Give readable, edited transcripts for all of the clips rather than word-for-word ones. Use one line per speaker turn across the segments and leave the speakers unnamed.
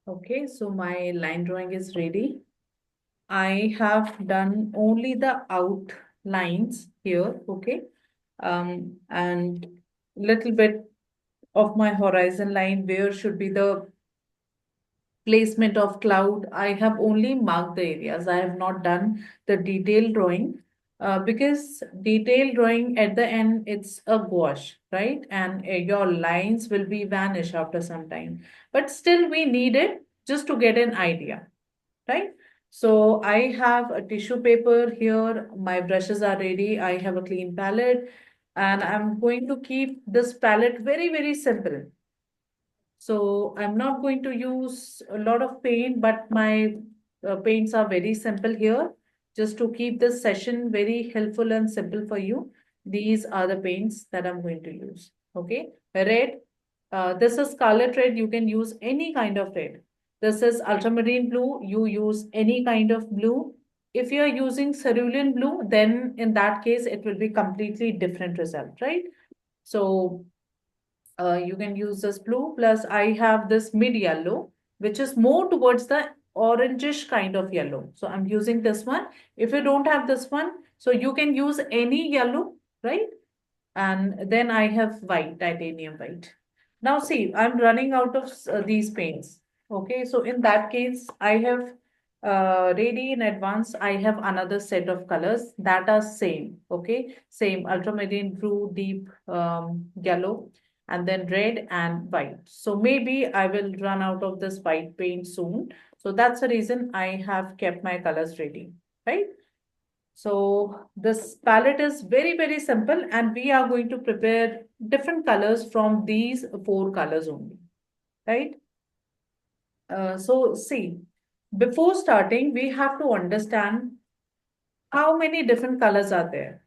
Okay, so my line drawing is ready. I have done only the outlines here, okay, and little bit of my horizon line where should be the placement of cloud. I have only marked the areas. I have not done the detailed drawing because detailed drawing at the end it's a gouache, right? And your lines will be vanish after some time. But still we need it just to get an idea, right? So I have a tissue paper here. My brushes are ready. I have a clean palette and I'm going to keep this palette very, very simple. So I'm not going to use a lot of paint, but my paints are very simple here. Just to keep this session very helpful and simple for you, these are the paints that I'm going to use. Okay, red. This is scarlet red. You can use any kind of red. This is ultramarine blue. You use any kind of blue. If you are using cerulean blue, then in that case, it will be completely different result, right? So you can use this blue plus I have this mid yellow, which is more towards the orangish kind of yellow. So I'm using this one. If you don't have this one, so you can use any yellow, right? And then I have white, titanium white. Now see, I'm running out of these paints. Okay, so in that case, I have ready in advance, I have another set of colors that are same. Okay, same ultramarine blue, deep yellow, and then red and white. So maybe I will run out of this white paint soon. So that's the reason I have kept my colors ready, right? So this palette is very, very simple and we are going to prepare different colors from these four colors only, right? So see, before starting, we have to understand how many different colors are there,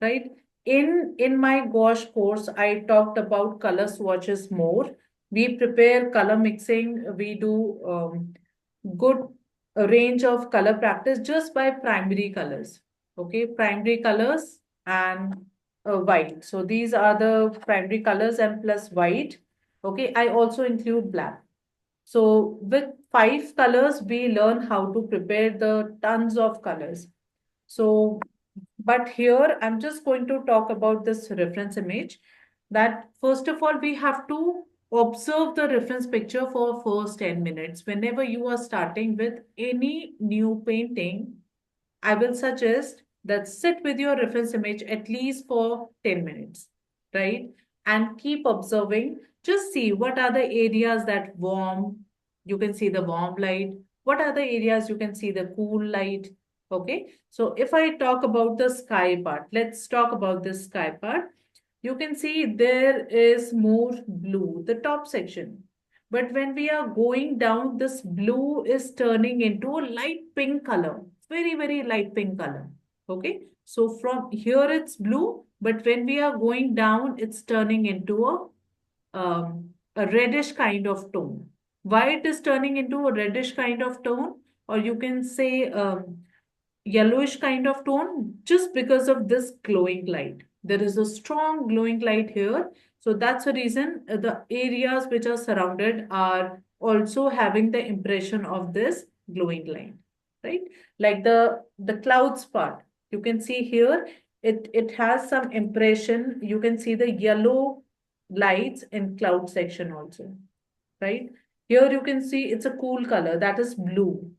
right? In my gouache course, I talked about color swatches more. We prepare color mixing. We do good range of color practice just by primary colors. Okay, primary colors and white. So these are the primary colors and plus white. Okay, I also include black. So with five colors, we learn how to prepare the tons of colors. So, but here I'm just going to talk about this reference image that first of all, we have to observe the reference picture for first 10 minutes. Whenever you are starting with any new painting, I will suggest that sit with your reference image at least for 10 minutes, right? And keep observing. Just see what are the areas that warm, you can see the warm light. What are the areas you can see the cool light? Okay. So if I talk about the sky part, let's talk about this sky part. You can see there is more blue, the top section. But when we are going down, this blue is turning into a light pink color, very, very light pink color. Okay. So from here it's blue, but when we are going down, it's turning into a reddish kind of tone. Why it is turning into a reddish kind of tone, or you can say yellowish kind of tone, just because of this glowing light. There is a strong glowing light here. So that's the reason the areas which are surrounded are also having the impression of this glowing light, right? Like the clouds part. You can see here, it has some impression. You can see the yellow lights in cloud section also, right? Here you can see it's a cool color, that is blue.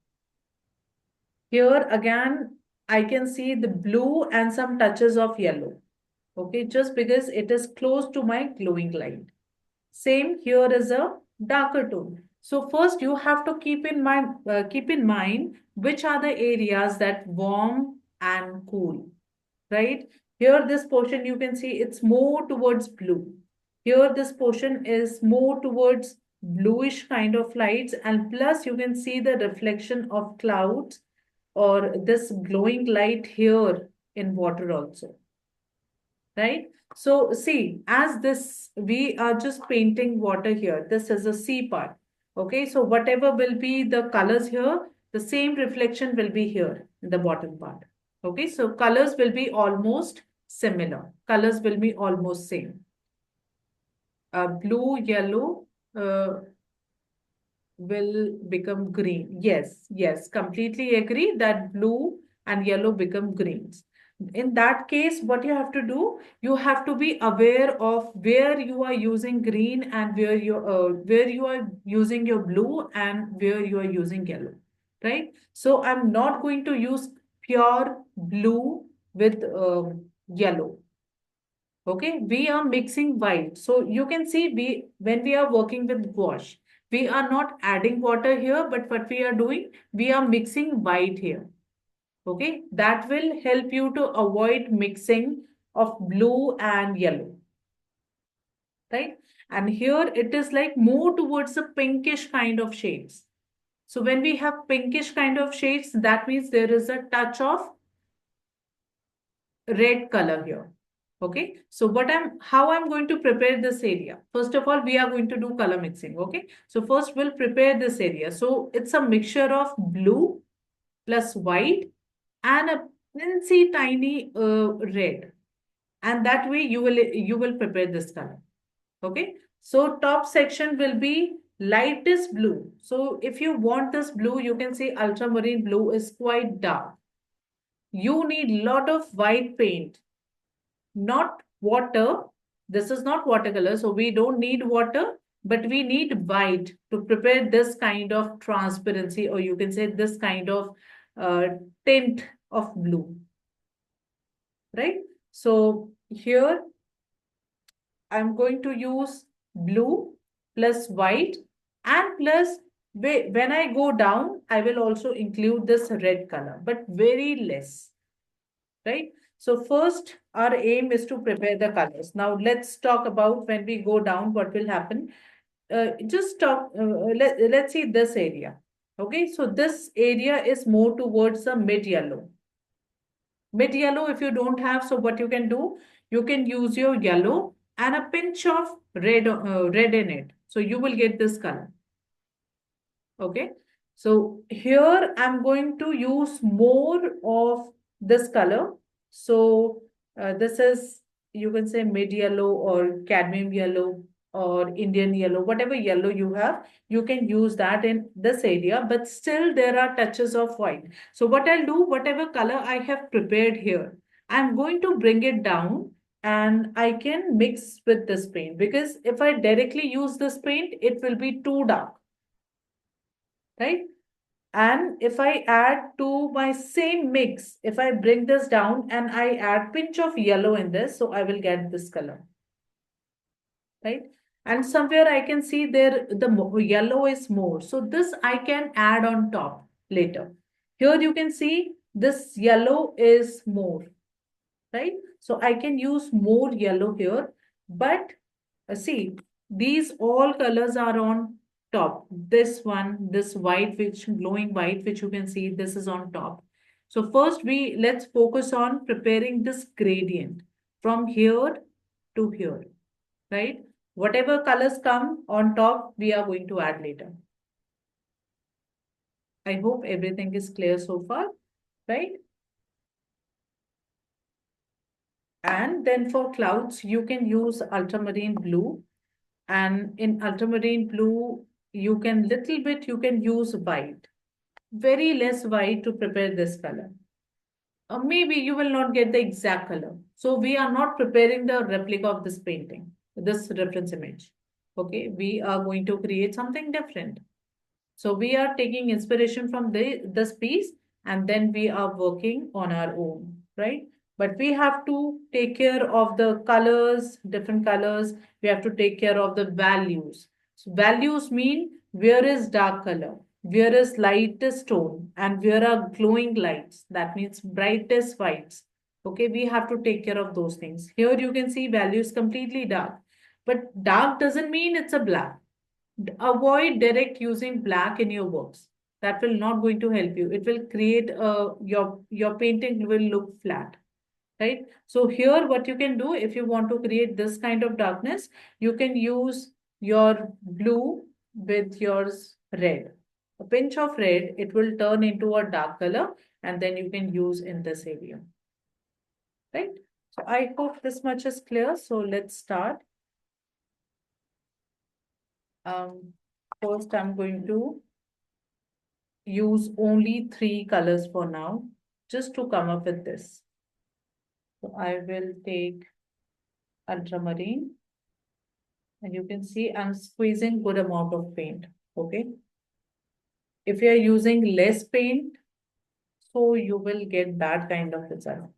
Here again, I can see the blue and some touches of yellow. Okay, just because it is close to my glowing light. Same here is a darker tone. So first you have to keep in mind which are the areas that warm and cool, right? Here this portion you can see it's more towards blue. Here this portion is more towards bluish kind of lights, and plus you can see the reflection of clouds or this glowing light here in water also, right? So see, as this, we are just painting water here. This is a sea part. Okay, so whatever will be the colors here, the same reflection will be here in the bottom part. Okay, so colors will be almost similar. Colors will be almost same. Blue, yellow, uh, will become green. Yes, yes, completely agree that blue and yellow become greens. In that case, what you have to do, you have to be aware of where you are using green and where you are using your blue and where you are using yellow, right? So I'm not going to use pure blue with yellow. Okay, we are mixing white. So you can see when we are working with gouache, we are not adding water here, but what we are doing, we are mixing white here. Okay, that will help you to avoid mixing of blue and yellow, right? And here it is like more towards a pinkish kind of shades. So when we have pinkish kind of shades, that means there is a touch of red color here. Okay, so how I'm going to prepare this area. First of all, we are going to do color mixing. Okay, so first we'll prepare this area. So it's a mixture of blue plus white and a teensy tiny red, and that way you will prepare this color. Okay, so top section will be lightest blue. So if you want this blue, you can see ultramarine blue is quite dark. You need lot of white paint, not water. This is not watercolor, so we don't need water, but we need white to prepare this kind of transparency, or you can say this kind of uh, tint of blue, right? So here I'm going to use blue plus white and plus when I go down, I will also include this red color, but very less, right? So first, our aim is to prepare the colors. Now let's talk about when we go down, what will happen. Let's see this area. Okay, so this area is more towards the mid yellow. Mid yellow, if you don't have, so what you can do, you can use your yellow and a pinch of red in it. So you will get this color. Okay, so here I'm going to use more of this color. So this is, you can say mid yellow or cadmium yellow or Indian yellow, whatever yellow you have, you can use that in this area, but still there are touches of white. So what I'll do, whatever color I have prepared here, I'm going to bring it down and I can mix with this paint, because if I directly use this paint, it will be too dark, right? And if I add to my same mix, if I bring this down and I add pinch of yellow in this, so I will get this color, right? And somewhere I can see there yellow is more. So this I can add on top later. Here you can see this yellow is more, right? So I can use more yellow here, but see, these all colors are on top. This one, this white, which glowing white, which you can see, this is on top. So first let's focus on preparing this gradient from here to here, right? Whatever colors come on top, we are going to add later. I hope everything is clear so far, right? And then for clouds, you can use ultramarine blue. And in ultramarine blue, you can use white. Very less white to prepare this color. Maybe you will not get the exact color. So we are not preparing the replica of this painting, this reference image. Okay, we are going to create something different. So we are taking inspiration from this piece, and then we are working on our own, right? But we have to take care of the colors, different colors. We have to take care of the values. So values mean where is dark color, where is lightest tone, and where are glowing lights. That means brightest whites. Okay, we have to take care of those things. Here you can see value is completely dark. But dark doesn't mean it's a black. Avoid direct using black in your works. That will not going to help you. It will create your painting will look flat, right? So here what you can do, if you want to create this kind of darkness, you can use your blue with yours red. A pinch of red, it will turn into a dark color, and then you can use in this area, right? So I hope this much is clear. So let's start. Um, first I'm going to use only 3 colors for now, just to come up with this. So I will take ultramarine, and you can see I'm squeezing good amount of paint, okay? If you are using less paint, so you will get that kind of result.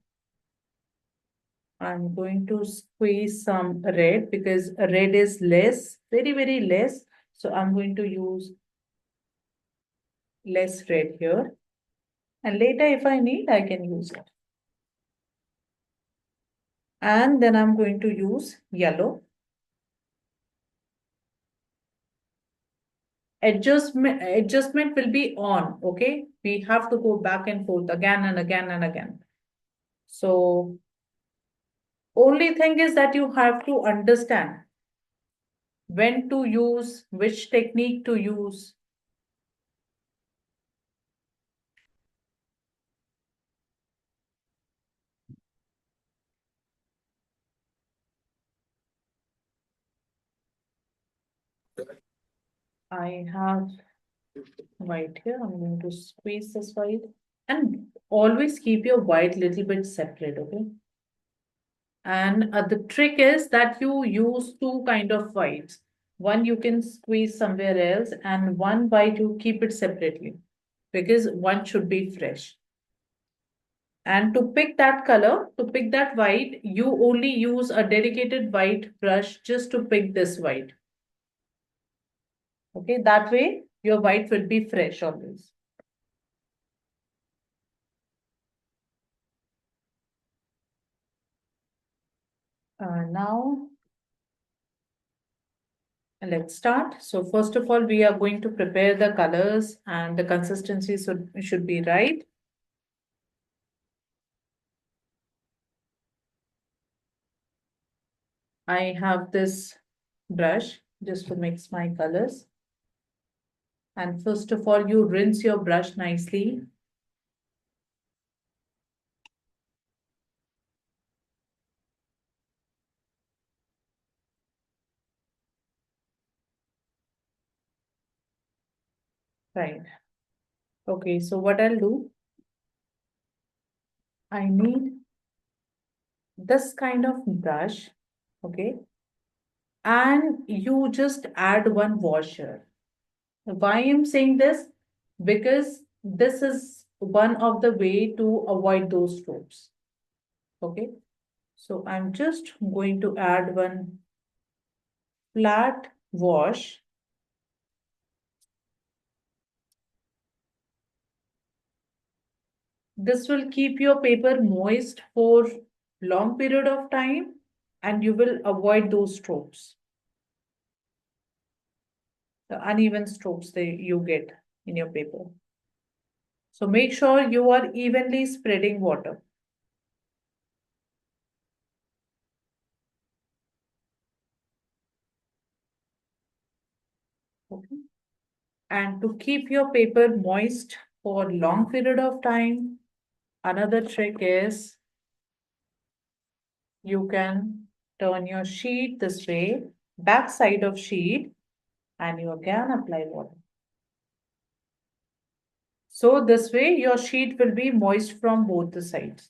I'm going to squeeze some red because red is less, very, very less. So I'm going to use less red here. And later, if I need, I can use it. And then I'm going to use yellow. Adjustment will be on, okay? We have to go back and forth again and again and again. So only thing is that you have to understand when to use, which technique to use. I have white here. I'm going to squeeze this white. And always keep your white little bit separate, okay? And the trick is that you use 2 kind of whites. One you can squeeze somewhere else, and one white you keep it separately because one should be fresh. And to pick that color, to pick that white, you only use a dedicated white brush just to pick this white. Okay, that way your white will be fresh always. Now let's start. So first of all, we are going to prepare the colors, and the consistency should be right. I have this brush just to mix my colors. And first of all, you rinse your brush nicely. Right. Okay, so what I'll do, I need this kind of brush, okay? And you just add one washer. Why I'm saying this? Because this is one of the way to avoid those strokes. Okay. So I'm just going to add one flat wash. This will keep your paper moist for long period of time, and you will avoid those strokes, the uneven strokes that you get in your paper. So make sure you are evenly spreading water. Okay. And to keep your paper moist for long period of time, another trick is you can turn your sheet this way, back side of sheet, and you again apply water. So this way your sheet will be moist from both the sides.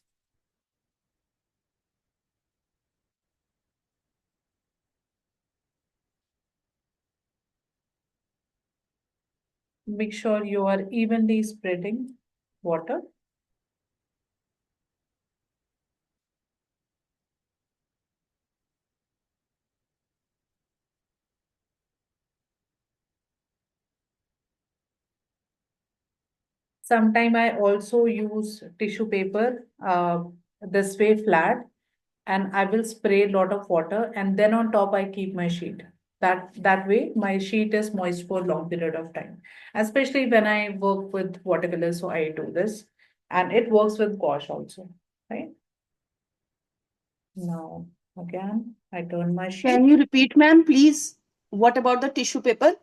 Make sure you are evenly spreading water. Sometime I also use tissue paper this way flat, and I will spray a lot of water, and then on top I keep my sheet. That way my sheet is moist for long period of time, especially when I work with watercolor. So I do this, and it works with gouache also, right? Now again I turn my sheet.
Can you repeat, ma'am, please? What about the tissue paper?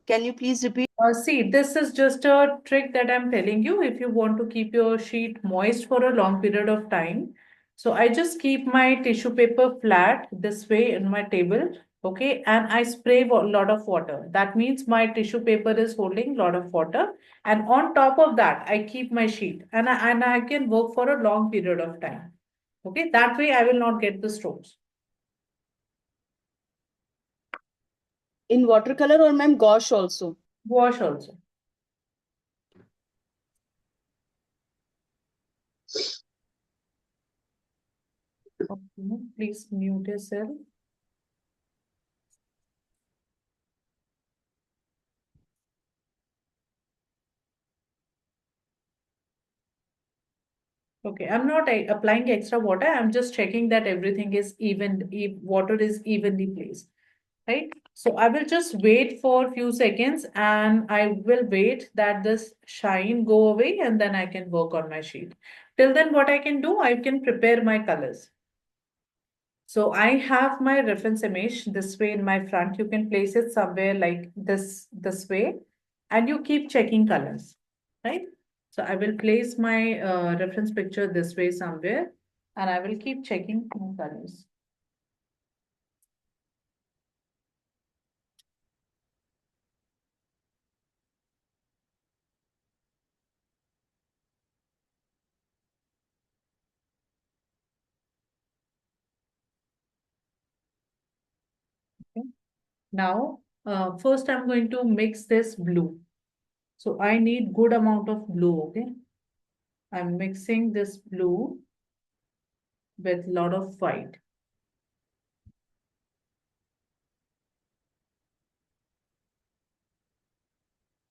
Can you please repeat?
See, this is just a trick that I'm telling you. If you want to keep your sheet moist for a long period of time, So I just keep my tissue paper flat this way in my table, okay, and I spray a lot of water. That means my tissue paper is holding a lot of water, and on top of that, I keep my sheet, and I can work for a long period of time. Okay, that way I will not get the strokes.
In watercolor or ma'am gouache also?
Wash also. Okay, please mute yourself. Okay, I'm not applying extra water. I'm just checking that everything is even, water is evenly placed, right? So I will just wait for a few seconds and I will wait that this shine go away and then I can work on my sheet. Till then, what I can do, I can prepare my colors. So I have my reference image this way in my front. You can place it somewhere like this way, and you keep checking colors, right? So I will place my reference picture this way somewhere, and I will keep checking my colors. Okay. Now, first I'm going to mix this blue. So I need good amount of blue, okay? I'm mixing this blue with lot of white.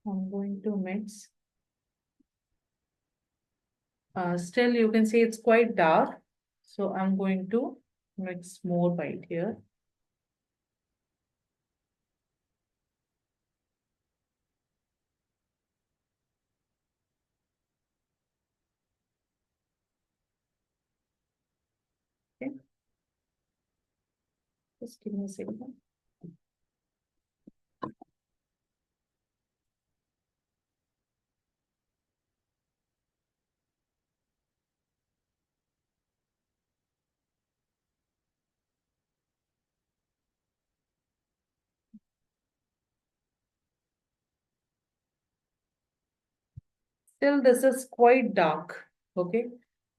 I'm going to mix. Still, you can see it's quite dark. So I'm going to mix more white here. Okay. Just give me a second. Still, this is quite dark. Okay.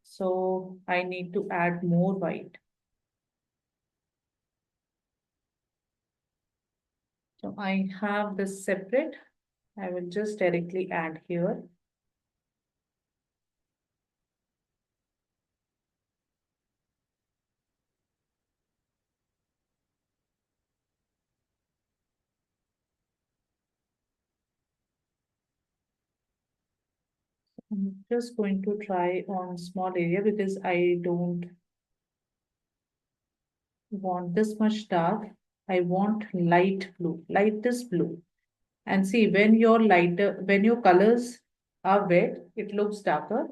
So I need to add more white. So I have this separate. I will just directly add here. I'm just going to try on small area because I don't want this much dark. I want light blue, lightest blue. And see, when your colors are wet, it looks darker.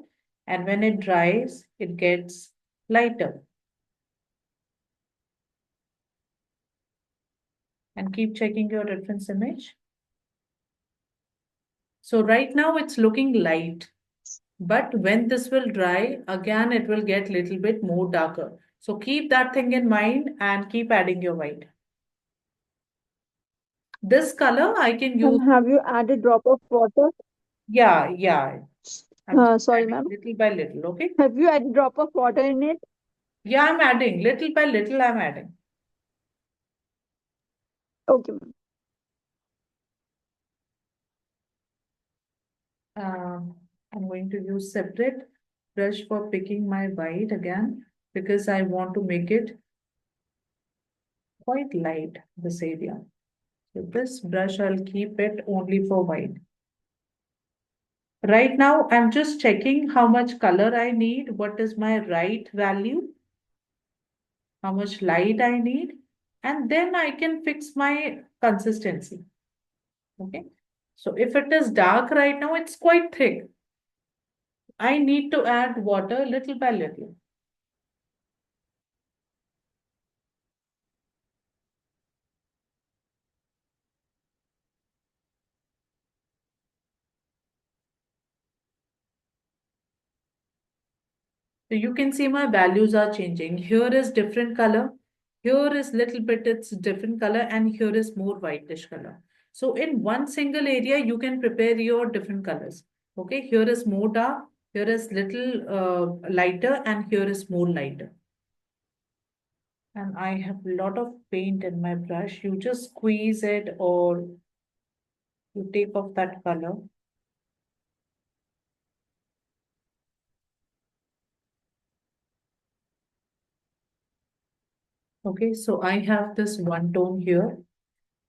And when it dries, it gets lighter. And keep checking your reference image. So right now it's looking light. But when this will dry, again, it will get little bit more darker. So keep that thing in mind and keep adding your white. This color I can use.
And have you added drop of water?
Yeah, yeah. I'm just
Sorry,
adding
ma'am.
little by little, okay?
Have you added drop of water in it?
Yeah, I'm adding little by little, I'm adding.
Okay, ma'am.
I'm going to use separate brush for picking my white again because I want to make it quite light, this area. So this brush, I'll keep it only for white. Right now, I'm just checking how much color I need, what is my right value, how much light I need, and then I can fix my consistency. Okay. So if it is dark right now, it's quite thick. I need to add water little by little. So you can see my values are changing. Here is different color. Here is little bit, it's different color, and here is more whitish color. So in one single area, you can prepare your different colors. Okay, here is more dark, here is little lighter, and here is more lighter. And I have a lot of paint in my brush. You just squeeze it or you take off that color. Okay, so I have this one tone here.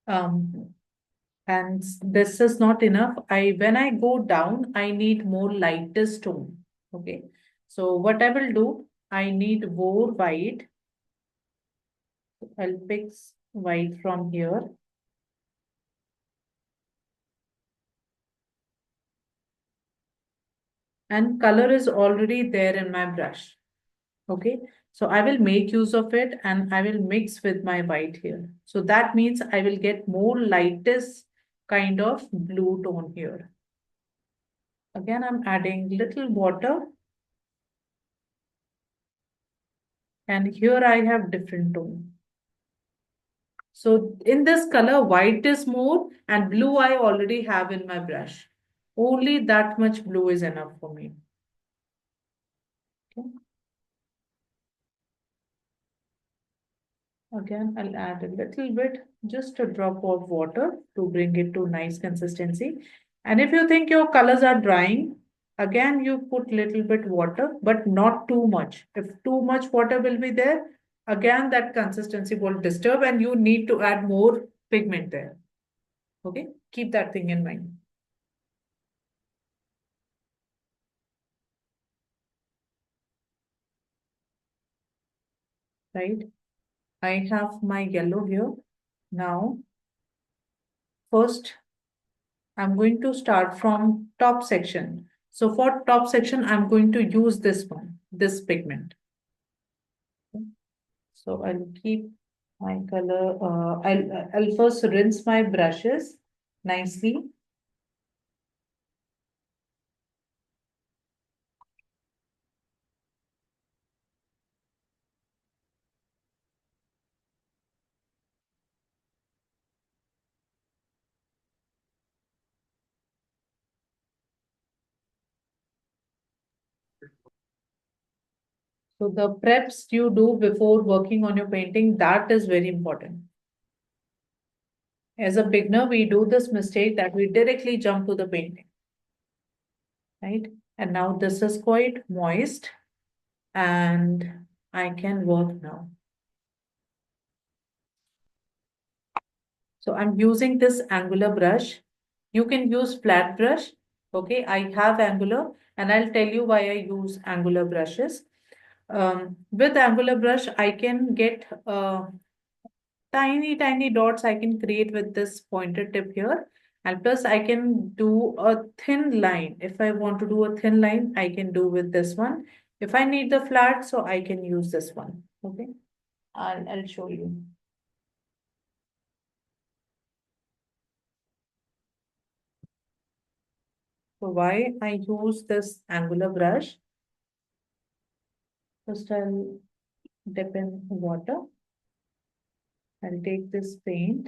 And this is not enough. When I go down, I need more lightest tone. Okay. So what I will do, I need more white. I'll pick white from here. And color is already there in my brush. Okay. So I will make use of it and I will mix with my white here. So that means I will get more lightest kind of blue tone here. Again, I'm adding little water. And here I have different tone. So in this color, white is more and blue I already have in my brush. Only that much blue is enough for me. Okay. Again, I'll add a little bit, just a drop of water to bring it to nice consistency. And if you think your colors are drying, again, you put little bit water, but not too much. If too much water will be there, again, that consistency will disturb and you need to add more pigment there. Okay, keep that thing in mind. Right? I have my yellow here. Now, first, I'm going to start from top section. So for top section, I'm going to use this one, this pigment. So I'll keep my color. I'll first rinse my brushes nicely. So the preps you do before working on your painting, that is very important. As a beginner, we do this mistake that we directly jump to the painting, right? And now this is quite moist and I can work now. So I'm using this angular brush. You can use flat brush. Okay, I have angular and I'll tell you why I use angular brushes. With angular brush, I can get tiny dots I can create with this pointer tip here. And plus I can do a thin line. If I want to do a thin line, I can do with this one. If I need the flat, so I can use this one. Okay, I'll show you. So why I use this angular brush? First I'll dip in water. I'll take this paint.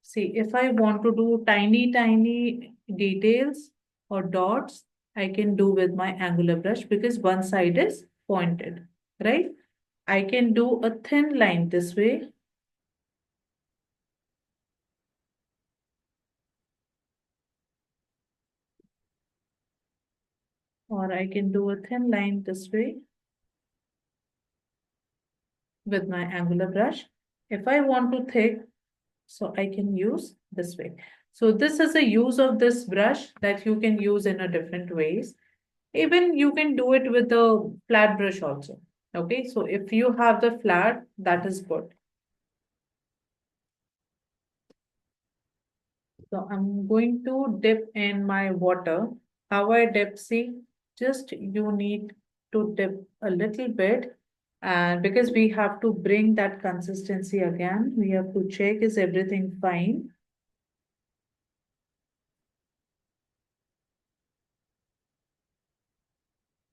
See, if I want to do tiny details or dots, I can do with my angular brush because one side is pointed, right? I can do a thin line this way. Or I can do a thin line this way with my angular brush. If I want to thick, so I can use this way. So this is a use of this brush that you can use in a different ways. Even you can do it with a flat brush also. Okay, so if you have the flat, that is good. So I'm going to dip in my water. How I dip, see, just you need to dip a little bit. And because we have to bring that consistency again, we have to check is everything fine.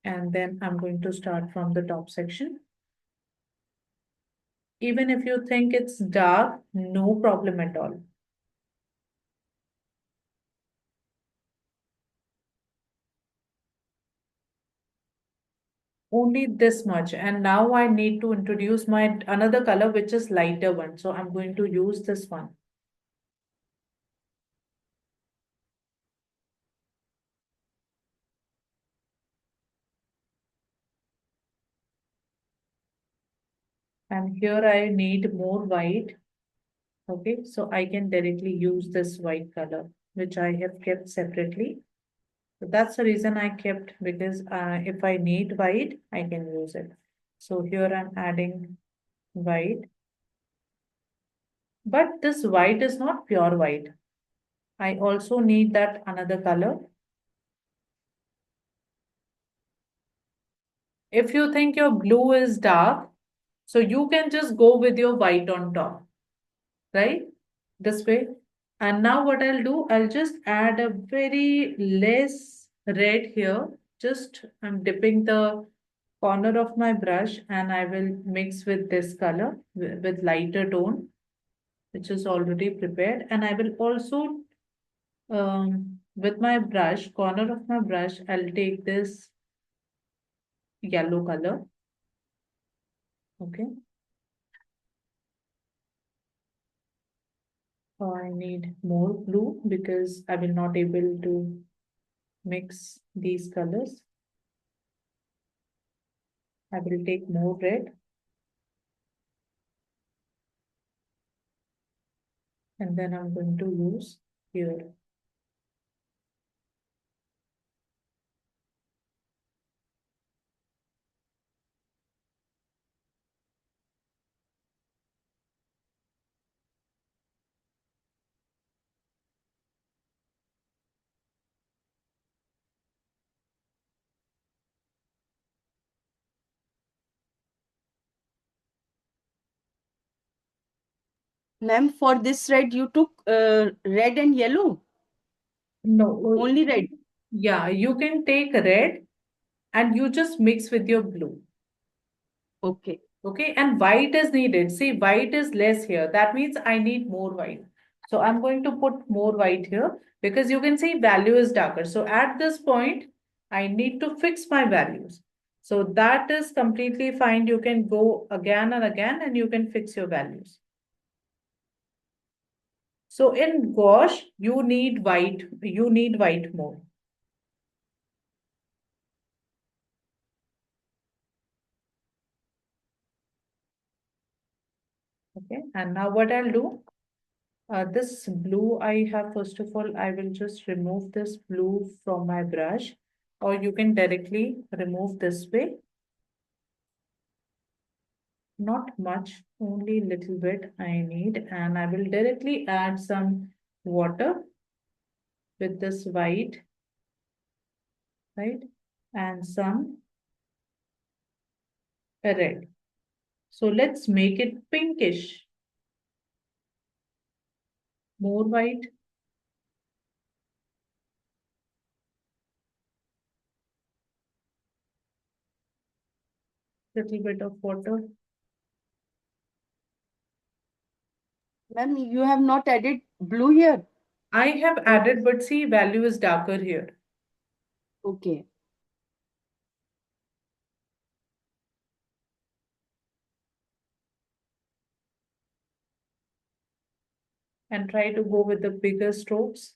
And then I'm going to start from the top section. Even if you think it's dark, no problem at all. Only this much. And now I need to introduce my another color, which is lighter one. So I'm going to use this one. And here I need more white. Okay, so I can directly use this white color, which I have kept separately. So that's the reason I kept, because if I need white, I can use it. So here I'm adding white. But this white is not pure white. I also need that another color. If you think your blue is dark, so you can just go with your white on top, right? This way. And now what I'll do, I'll just add a very less red here. Just I'm dipping the corner of my brush and I will mix with this color with lighter tone, which is already prepared. And I will also, with my brush, corner of my brush, I'll take this yellow color. Okay. I need more blue because I will not able to mix these colors. I will take more red. And then I'm going to use here.
Ma'am, for this red, you took red and yellow?
No,
Only red.
yeah, you can take red and you just mix with your blue.
Okay.
Okay, and white is needed. See, white is less here. That means I need more white. So I'm going to put more white here because you can see value is darker. So at this point, I need to fix my values. So that is completely fine. You can go again and again and you can fix your values. So in gouache, you need white more. Okay, and now what I'll do, this blue I have, first of all, I will just remove this blue from my brush, or you can directly remove this way. Not much, only little bit I need, and I will directly add some water with this white, right? And some red. So let's make it pinkish. More white. Little bit of water.
Ma'am, you have not added blue here?
I have added, but see, value is darker here.
Okay.
And try to go with the bigger strokes.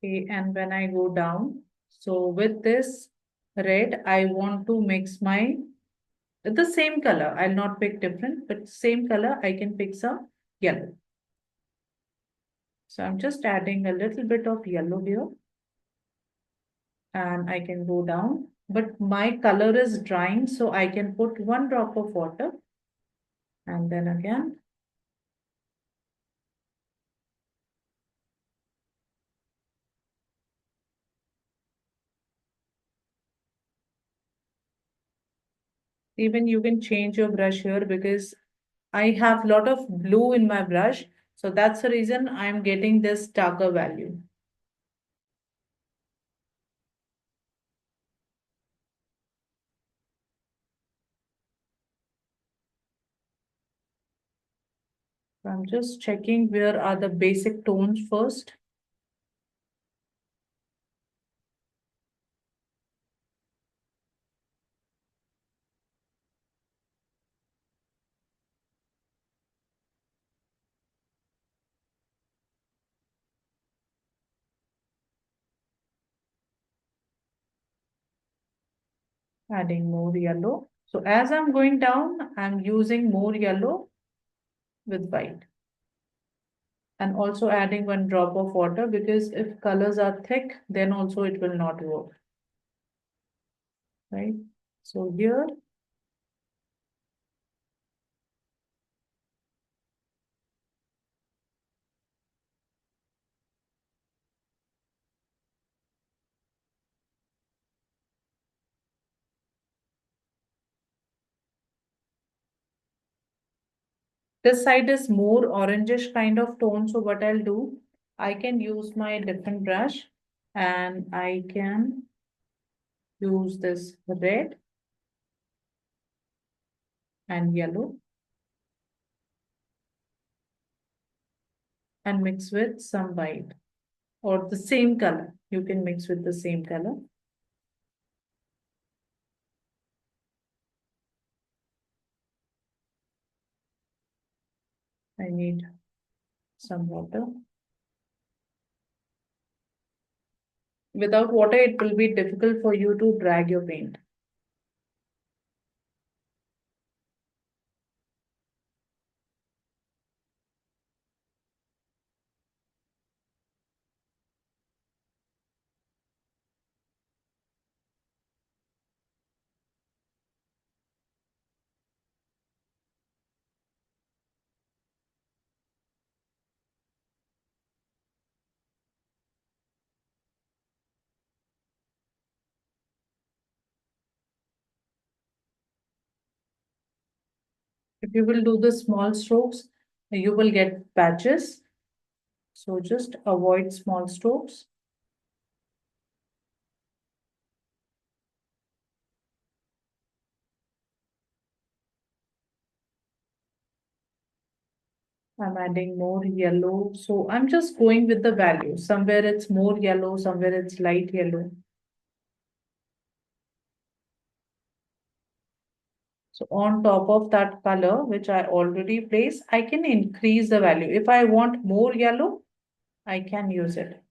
Okay, and when I go down, so with this red, I want to mix the same color. I'll not pick different, but same color, I can pick some yellow. So I'm just adding a little bit of yellow here. And I can go down, but my color is drying, so I can put 1 drop of water. And then again, Even you can change your brush here because I have a lot of blue in my brush. So that's the reason I'm getting this darker value. So I'm just checking where are the basic tones first. Adding more yellow. So as I'm going down, I'm using more yellow with white. And also adding 1 drop of water because if colors are thick, then also it will not work. Right? So here, this side is more orangish kind of tone. So what I'll do, I can use my different brush and I can use this red and yellow and mix with some white or the same color. You can mix with the same color. I need some water. Without water, it will be difficult for you to drag your paint. If you will do the small strokes, you will get patches. So just avoid small strokes. I'm adding more yellow. So I'm just going with the value. Somewhere it's more yellow, somewhere it's light yellow. So on top of that color, which I already placed, I can increase the value. If I want more yellow, I can use it.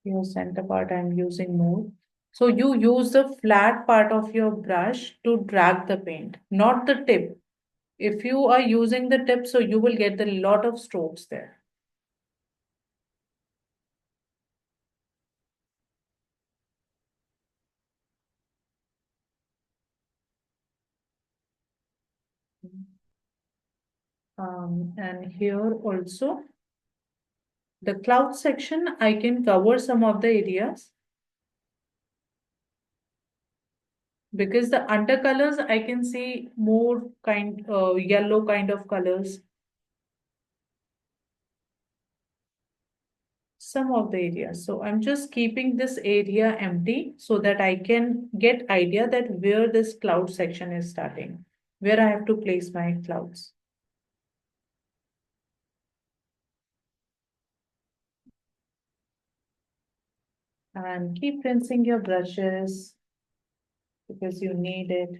Your center part, I'm using more. So you use the flat part of your brush to drag the paint, not the tip. If you are using the tip, so you will get a lot of strokes there. And here also, the cloud section, I can cover some of the areas because the undercolors, I can see more yellow kind of colors. Some of the areas. So I'm just keeping this area empty so that I can get idea that where this cloud section is starting, where I have to place my clouds. And keep rinsing your brushes because you need it.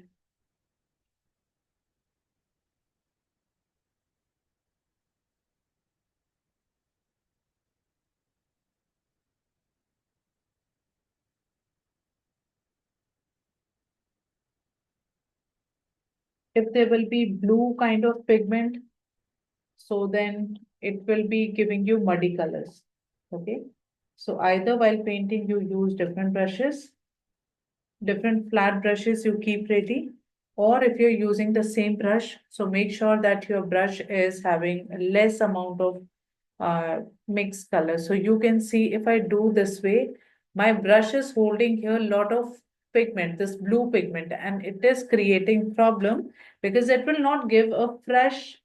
If there will be blue kind of pigment, so then it will be giving you muddy colors. Okay. So either while painting, you use different brushes, different flat brushes you keep ready, or if you're using the same brush, so make sure that your brush is having a less amount of mixed color. So you can see if I do this way, my brush is holding here a lot of pigment, this blue pigment, and it is creating problem because it will not give a fresh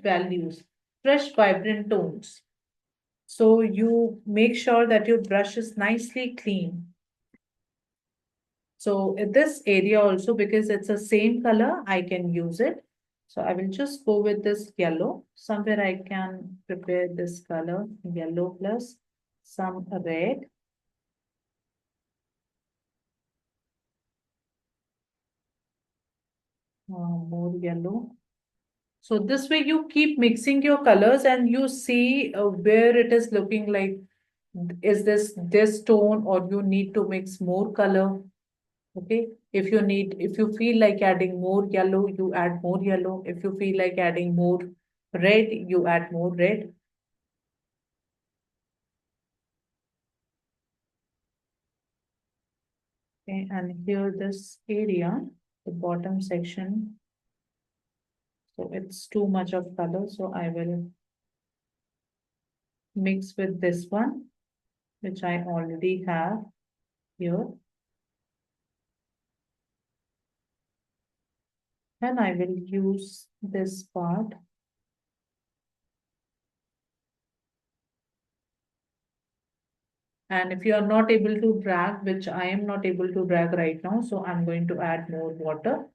values, fresh vibrant tones. So you make sure that your brush is nicely clean. So in this area also, because it's the same color, I can use it. So I will just go with this yellow. Somewhere I can prepare this color, yellow plus some red. More yellow. So this way you keep mixing your colors and you see where it is looking like, is this tone, or you need to mix more color. Okay, if you feel like adding more yellow, you add more yellow. If you feel like adding more red, you add more red. Okay, and here this area, the bottom section, so it's too much of color, so I will mix with this one, which I already have here. And I will use this part. And if you are not able to drag, which I am not able to drag right now, so I'm going to add more water.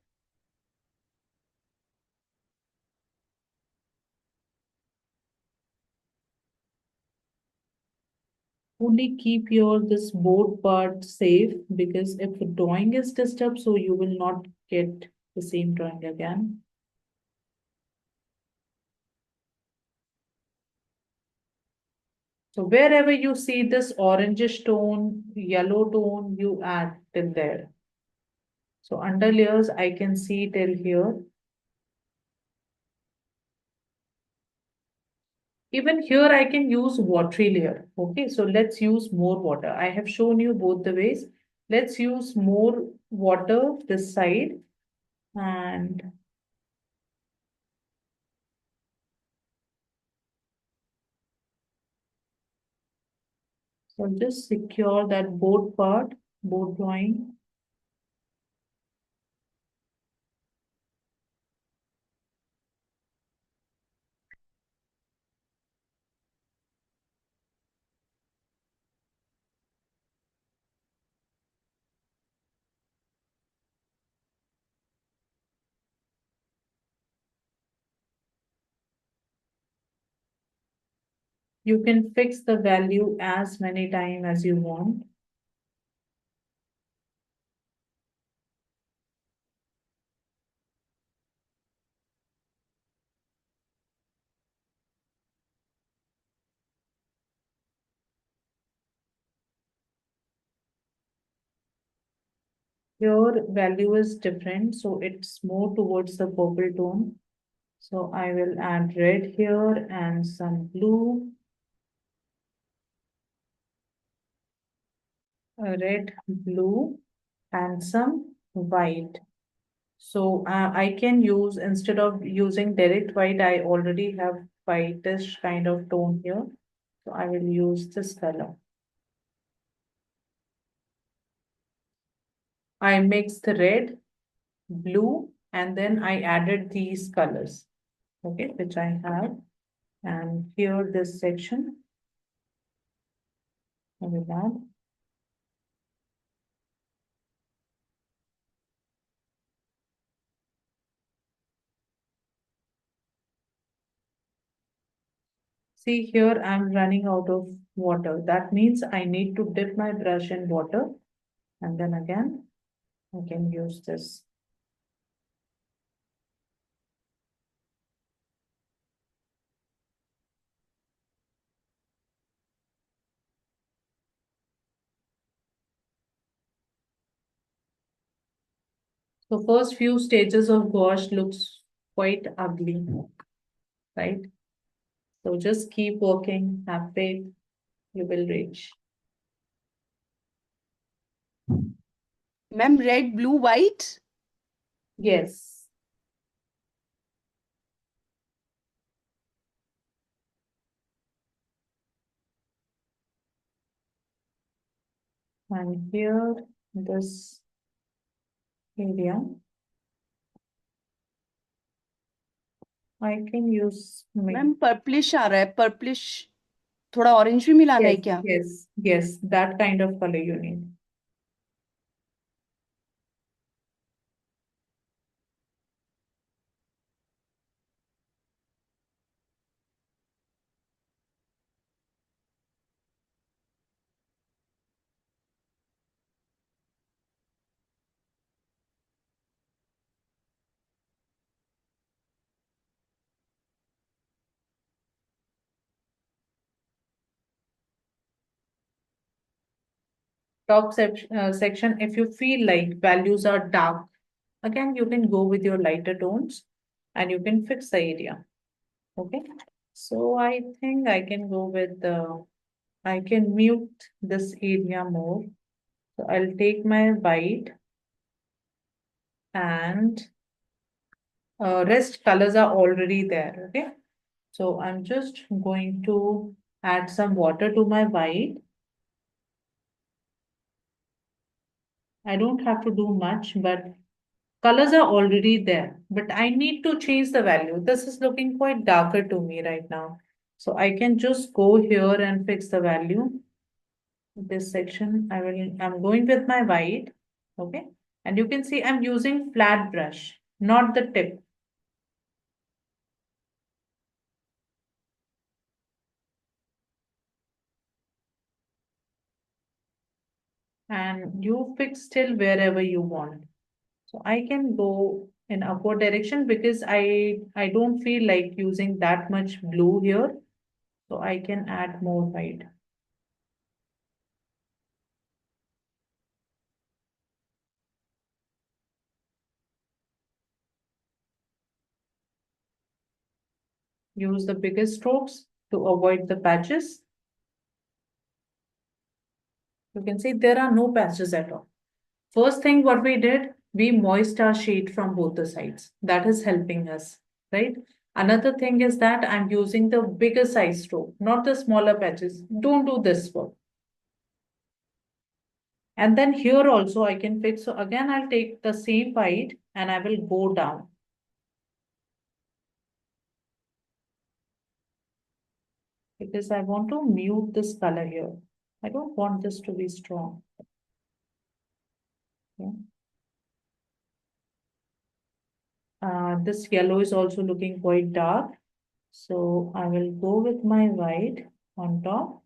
Only keep your this board part safe, because if the drawing is disturbed, so you will not get the same drawing again. So wherever you see this orangish tone, yellow tone, you add till there. So under layers, I can see till here. Even here, I can use watery layer. Okay, so let's use more water. I have shown you both the ways. Let's use more water this side, and so just secure that board part, board drawing. You can fix the value as many times as you want. Your value is different, so it's more towards the purple tone. So I will add red here and some blue, red, blue, and some white. So I can use, instead of using direct white, I already have whitish kind of tone here. So I will use this color. I mixed red, blue, and then I added these colors, okay, which I have. And here this section, I will add. See here, I'm running out of water. That means I need to dip my brush in water, and then again, I can use this. So first few stages of gouache looks quite ugly, right? So just keep working, have faith, you will reach.
Ma'am, red, blue, white.
Yes. And here, this area, I can use
ma'am purplish आ रहा है, purplish थोड़ा orange भी मिलाना है
yes,
क्या?
yes, that kind of color you need. Section, if you feel like values are dark, again, you can go with your lighter tones and you can fix the area. Okay. So I think I can go with I can mute this area more. So I'll take my white and rest colors are already there. Okay. So I'm just going to add some water to my white. I don't have to do much, but colors are already there. But I need to change the value. This is looking quite darker to me right now. So I can just go here and fix the value. This section, I'm going with my white. Okay. And you can see I'm using flat brush, not the tip. And you fix till wherever you want. So I can go in upward direction because I don't feel like using that much blue here. So I can add more white. Use the biggest strokes to avoid the patches. You can see there are no patches at all. First thing what we did, we moist our sheet from both the sides. That is helping us, right? Another thing is that I'm using the bigger size stroke, not the smaller patches. Don't do this work. And then here also I can fix. So again, I'll take the same white and I will go down. Because I want to mute this color here. I don't want this to be strong. Okay. This yellow is also looking quite dark. So I will go with my white on top.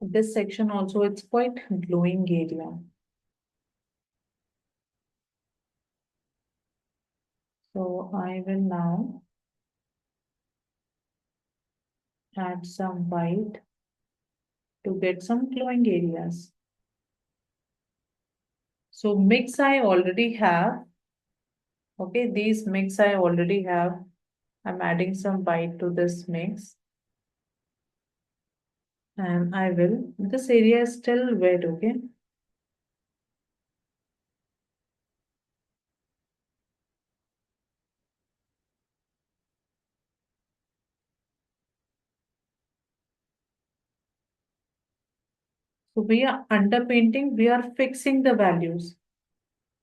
This section also, it's quite glowing area. So I will now add some white to get some glowing areas. So mix I already have. Okay, these mix I already have. I'm adding some white to this mix. And I will, this area is still wet, okay? So we are underpainting, we are fixing the values.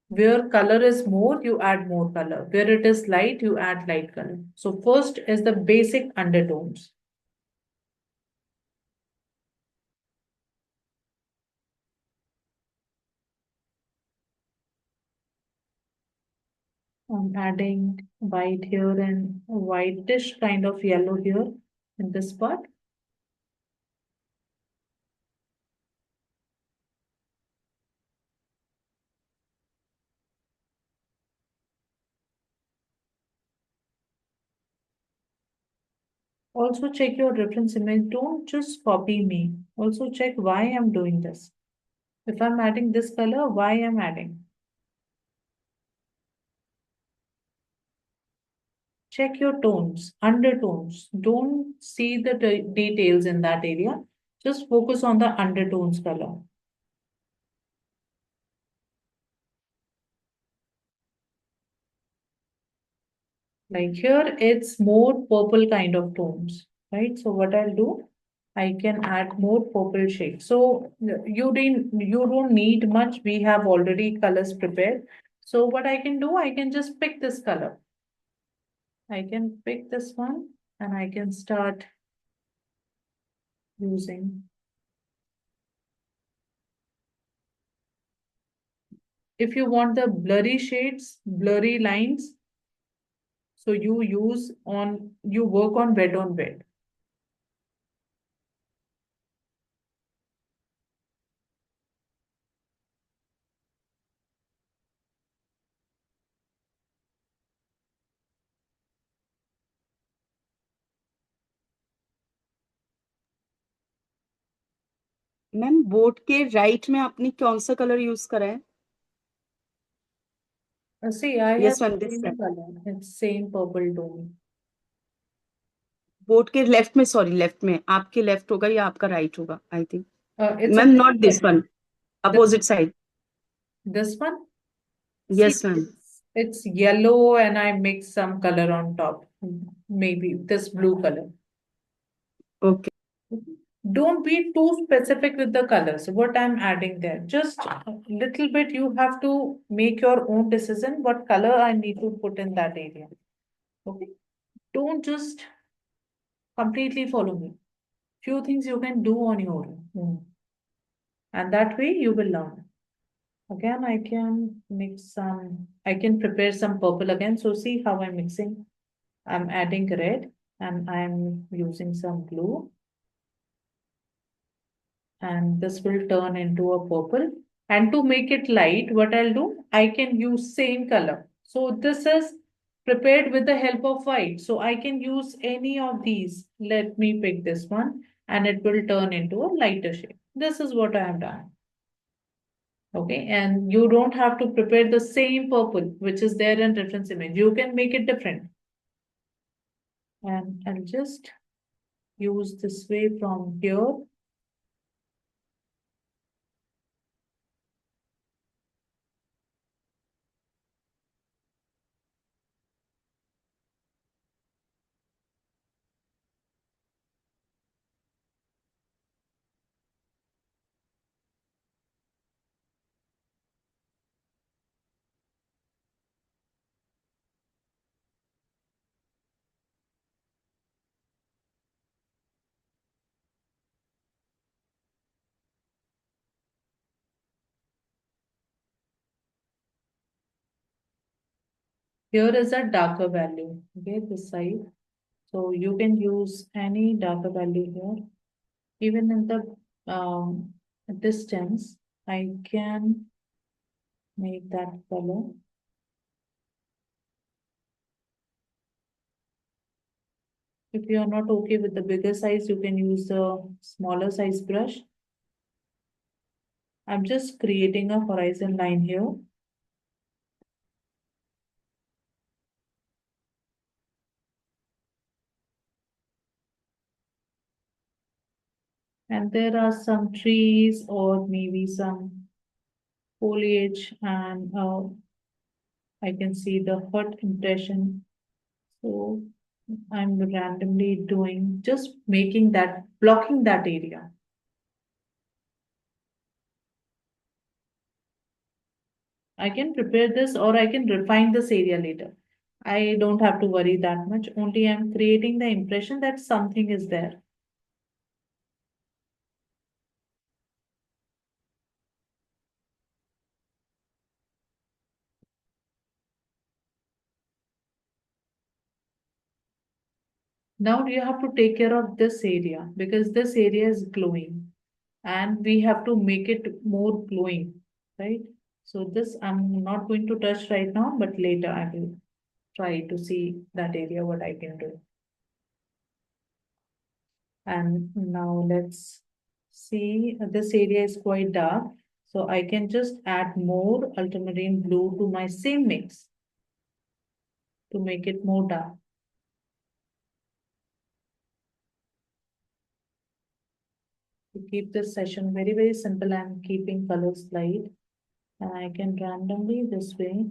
Where color is more, you add more color. Where it is light, you add light color. So first is the basic undertones. I'm adding white here and whitish kind of yellow here in this part. Also check your reference image. Don't just copy me. Also check why I'm doing this. If I'm adding this color, why I'm adding. Check your tones, undertones. Don't see the details in that area. Just focus on the undertones color. Like here, it's more purple kind of tones, right? So what I'll do, I can add more purple shade. So you don't need much. We have already colors prepared. So what I can do, I can just pick this color. I can pick this one and I can start using. If you want the blurry shades, blurry lines, so you work on wet on wet.
Ma'am board के right में आपने कौन सा colour use करा है?
See, I have
yes ma'am, this
same color. It's same purple tone.
Board के left में, sorry left में, आपके लेफ्ट होगा या आपका राइट होगा, I think.
It's a
ma'am
black
not this one,
color.
Opposite side.
This one? See,
yes ma'am.
it's yellow and I mix some color on top. Maybe this blue color.
Okay.
Don't be too specific with the colors, what I'm adding there. Just a little bit, you have to make your own decision what color I need to put in that area. Okay? Don't just completely follow me. Few things you can do on your own. And that way you will learn. Again, I can prepare some purple again. So see how I'm mixing. I'm adding red and I'm using some blue. And this will turn into a purple. And to make it light, what I'll do, I can use same color. So this is prepared with the help of white. So I can use any of these. Let me pick this one and it will turn into a lighter shade. This is what I have done. Okay, and you don't have to prepare the same purple which is there in reference image. You can make it different. And I'll just use this way from here. Here is a darker value, okay, this side. So you can use any darker value here. Even in the distance, I can make that color. If you are not okay with the bigger size, you can use the smaller size brush. I'm just creating a horizon line here. And there are some trees or maybe some foliage and I can see the hut impression. So I'm randomly doing, just making that, blocking that area. I can prepare this or I can refine this area later. I don't have to worry that much. Only I'm creating the impression that something is there. Now you have to take care of this area because this area is glowing and we have to make it more glowing, right? So this I'm not going to touch right now, but later I will try to see that area what I can do. And now let's see, this area is quite dark. So I can just add more ultramarine blue to my same mix to make it more dark. To keep this session very, very simple, I'm keeping colors light. And I can randomly this way.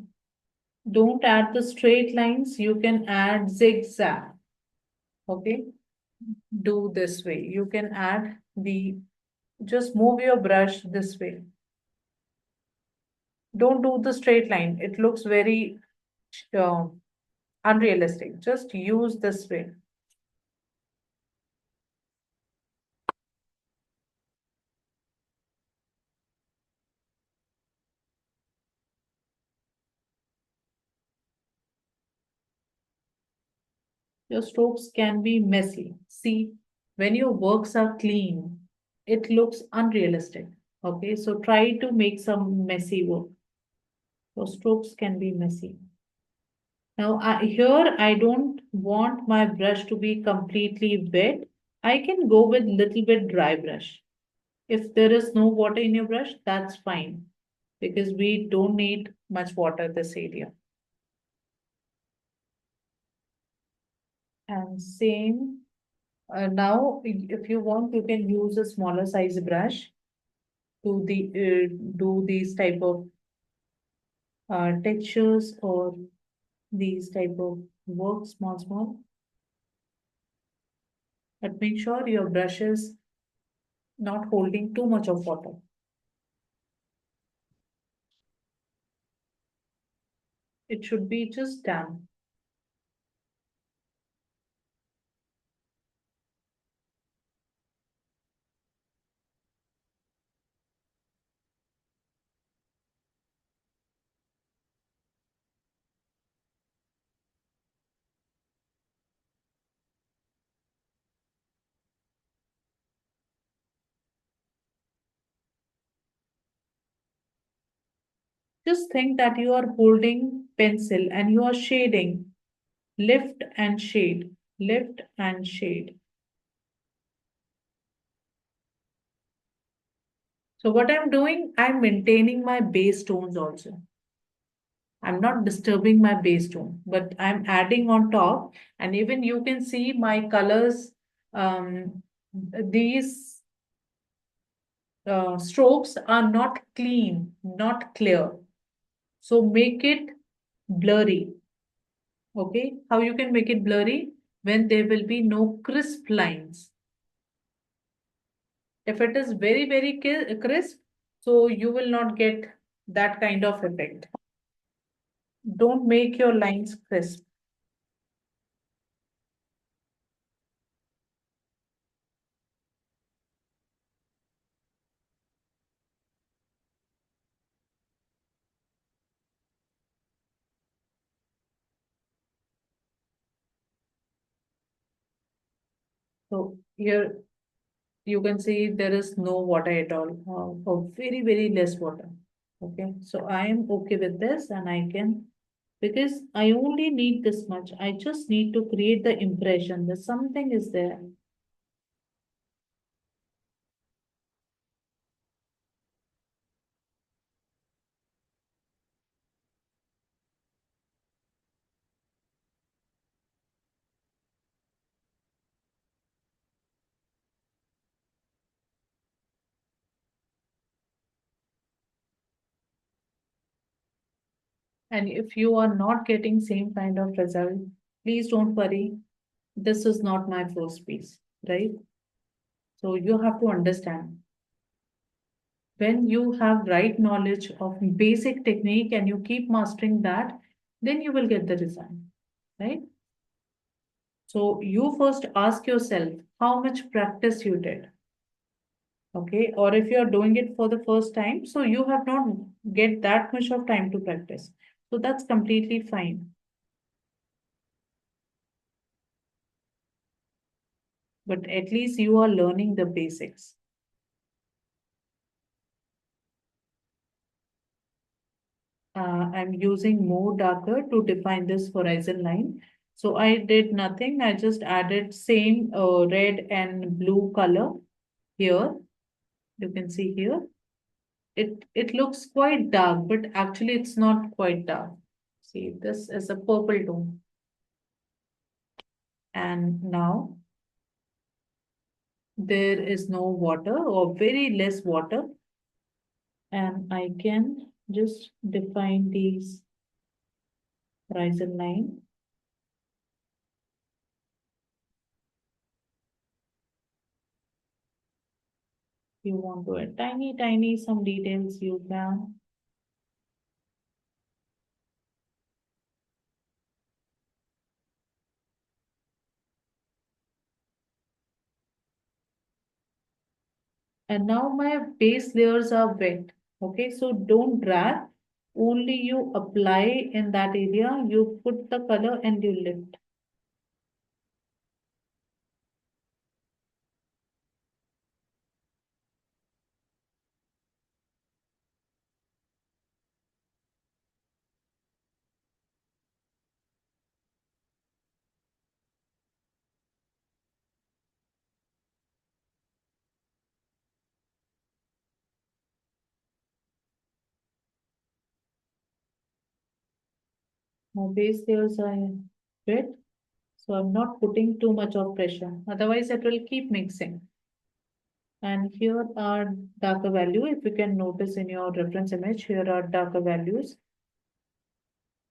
Don't add the straight lines, you can add zigzag. Okay, do this way. You can add the, just move your brush this way. Don't do the straight line, it looks very uh, unrealistic. Just use this way. Your strokes can be messy. See, when your works are clean, it looks unrealistic. Okay, so try to make some messy work. Your strokes can be messy. Now, here I don't want my brush to be completely wet. I can go with little bit dry brush. If there is no water in your brush, that's fine because we don't need much water this area. And same, now if you want, you can use a smaller size brush to do these type of textures or these type of work, small. But make sure your brush is not holding too much of water. It should be just damp. Just think that you are holding pencil and you are shading, lift and shade, lift and shade. So what I'm doing, I'm maintaining my base tones also. I'm not disturbing my base tone, but I'm adding on top. And even you can see my colors, these strokes are not clean, not clear. So make it blurry. Okay, how you can make it blurry? When there will be no crisp lines. If it is very, very crisp, so you will not get that kind of effect. Don't make your lines crisp. So here you can see there is no water at all, or very, very less water. Okay, so I am okay with this and I can, because I only need this much. I just need to create the impression that something is there. And if you are not getting same kind of result, please don't worry. This is not my first piece, right? So you have to understand, when you have right knowledge of basic technique and you keep mastering that, then you will get the result, right? So you first ask yourself how much practice you did. Okay, or if you are doing it for the first time, so you have not get that much of time to practice. So that's completely fine. But at least you are learning the basics. I'm using more darker to define this horizon line. So I did nothing. I just added same red and blue color here. You can see here. It looks quite dark, but actually it's not quite dark. See, this is a purple tone. And now there is no water or very less water. And I can just define these horizon line. You want to add tiny some details, you can. And now my base layers are wet. Okay, so don't drag. Only you apply in that area, you put the color and you lift. My base layers are wet, so I'm not putting too much of pressure. Otherwise, it will keep mixing. And here are darker value. If you can notice in your reference image, here are darker values.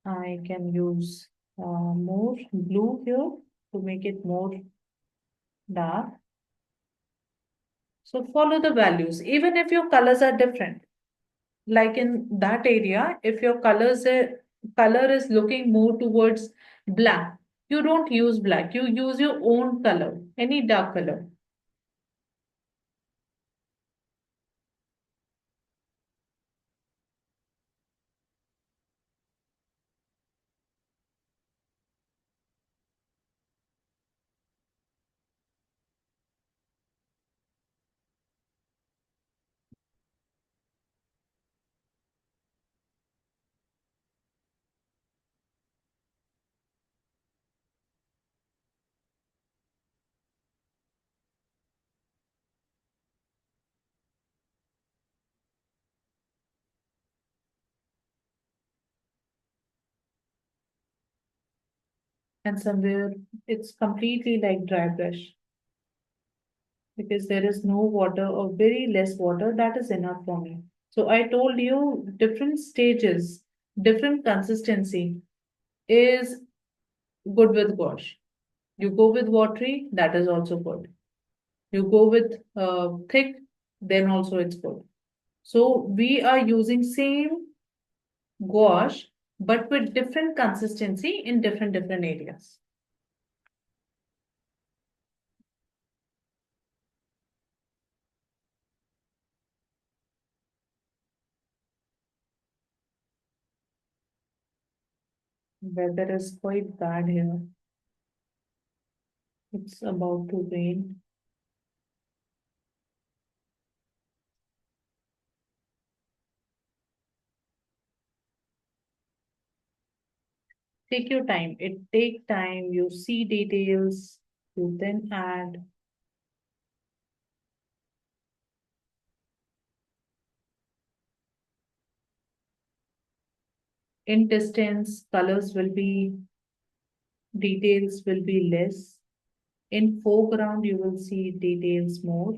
I can use more blue here to make it more dark. So follow the values, even if your colors are different. Like in that area, if your color is looking more towards black, you don't use black, you use your own color, any dark color. And somewhere it's completely like dry brush because there is no water or very less water, that is enough for me. So I told you different stages, different consistency is good with gouache. You go with watery, that is also good. You go with thick, then also it's good. So we are using same gouache, but with different consistency in different areas. Weather is quite bad here. It's about to rain. Take your time. It take time. You see details. You then add. In distance, colors will be, details will be less. In foreground, you will see details more.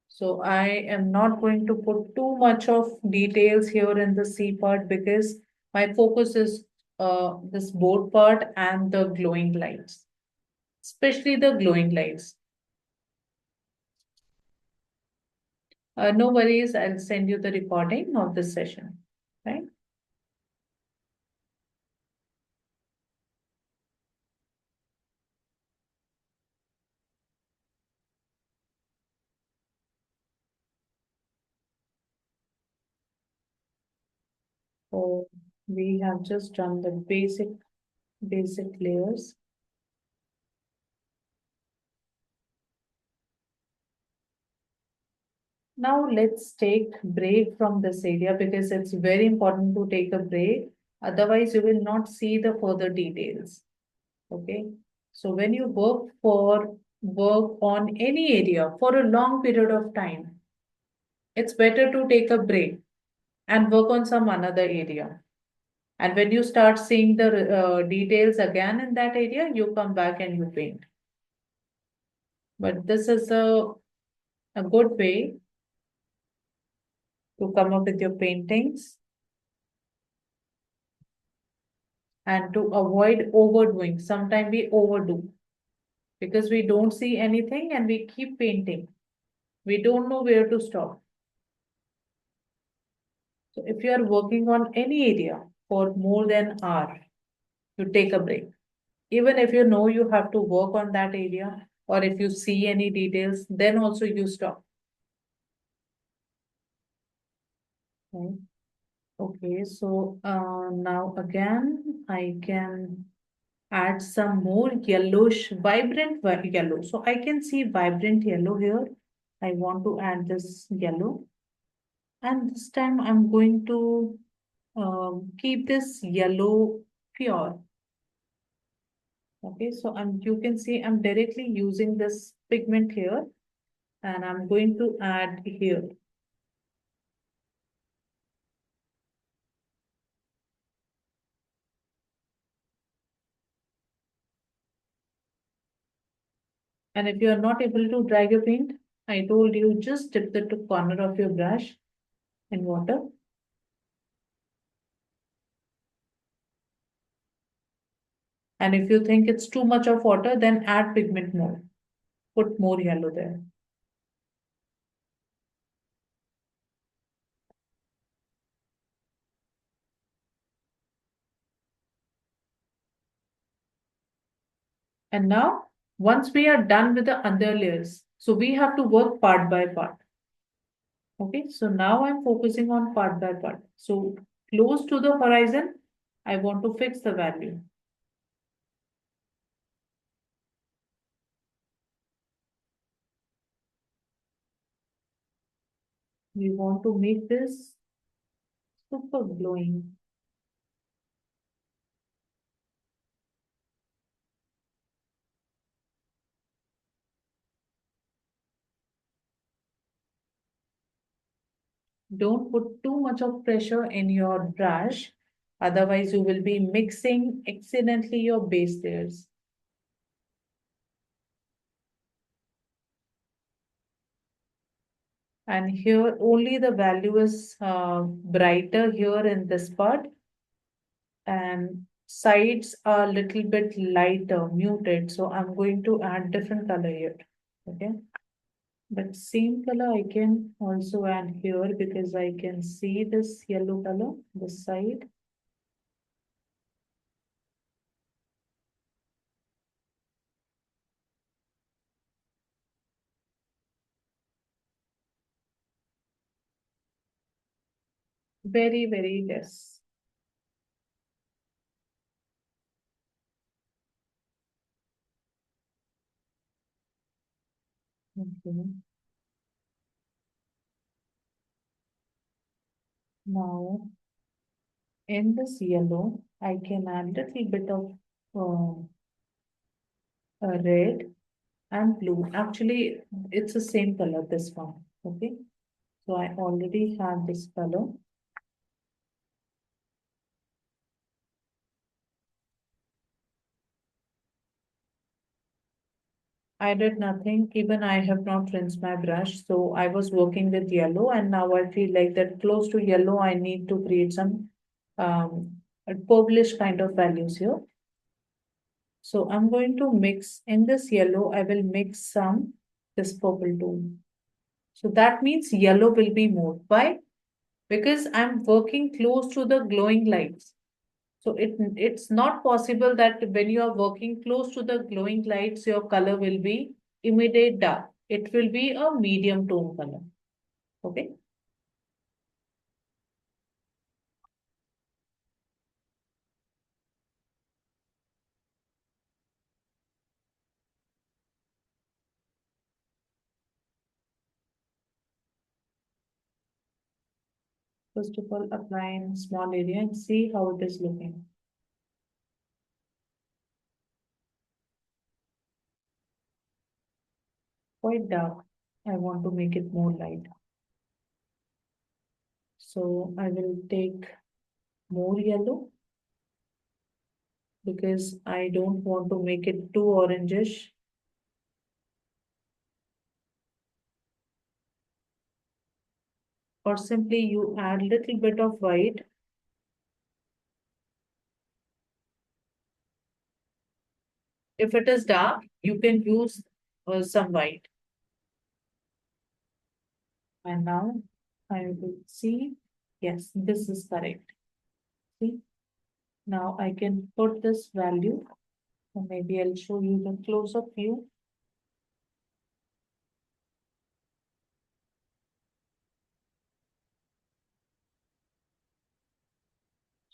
So I am not going to put too much of details here in the C part because my focus is this board part and the glowing lights, especially the glowing lights. No worries, I'll send you the recording of this session, right? So we have just done the basic layers. Now let's take break from this area because it's very important to take a break. Otherwise, you will not see the further details. Okay. So when you work on any area for a long period of time, it's better to take a break and work on some another area. And when you start seeing the details again in that area, you come back and you paint. But this is a good way to come up with your paintings and to avoid overdoing. Sometimes we overdo because we don't see anything and we keep painting. We don't know where to stop. So if you are working on any area for more than an hour, you take a break. Even if you know you have to work on that area, or if you see any details, then also you stop. Right? Okay, so now again, I can add some more yellowish, vibrant yellow. So I can see vibrant yellow here. I want to add this yellow. And this time I'm going to keep this yellow pure. Okay, so you can see I'm directly using this pigment here and I'm going to add here. And if you are not able to drag your paint, I told you just dip the corner of your brush in water. And if you think it's too much of water, then add pigment more. Put more yellow there. And now, once we are done with the under layers, so we have to work part by part. Okay, so now I'm focusing on part by part. So close to the horizon, I want to fix the value. We want to make this super glowing. Don't put too much of pressure in your brush, otherwise you will be mixing accidentally your base layers. And here only the value is brighter here in this part, and sides are a little bit lighter, muted. So I'm going to add different color here. Okay. But same color I can also add here because I can see this yellow color, this side. Very, very less. Okay. Now, in this yellow, I can add little bit of red and blue. Actually, it's the same color, this one. Okay. So I already have this color. I did nothing. Even I have not rinsed my brush. So I was working with yellow and now I feel like that close to yellow, I need to create some purplish kind of values here. So I'm going to mix in this yellow, I will mix some this purple too. So that means yellow will be more. Why? Because I'm working close to the glowing lights. So it's not possible that when you are working close to the glowing lights, your color will be immediate dark. It will be a medium tone color. Okay. First of all, apply in small area and see how it is looking. quite dark. I want to make it more light. So I will take more yellow because I don't want to make it too orangish. Or simply you add little bit of white. If it is dark, you can use some white. And now I will see, yes, this is correct. See, now I can put this value, or maybe I'll show you the close-up view.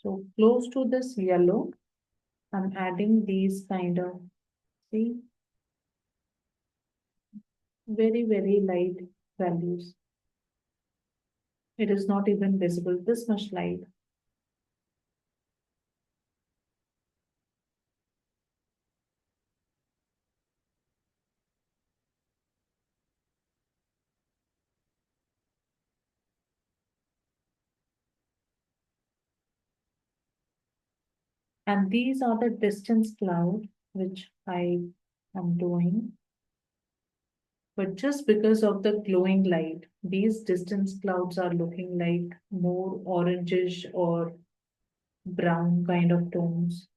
So close to this yellow, I'm adding these kind of, see, very, very light values. It is not even visible, this much light. And these are the distance cloud, which I am doing. But just because of the glowing light, these distance clouds are looking like more orangish or brown kind of tones.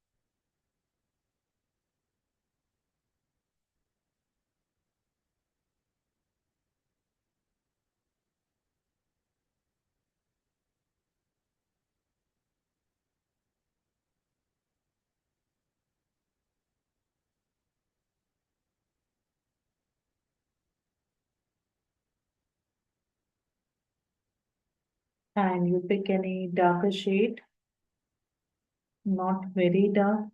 And you pick any darker shade, not very dark.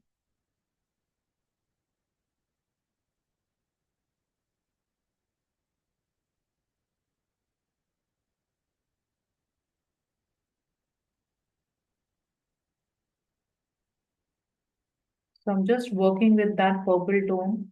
So I'm just working with that purple tone.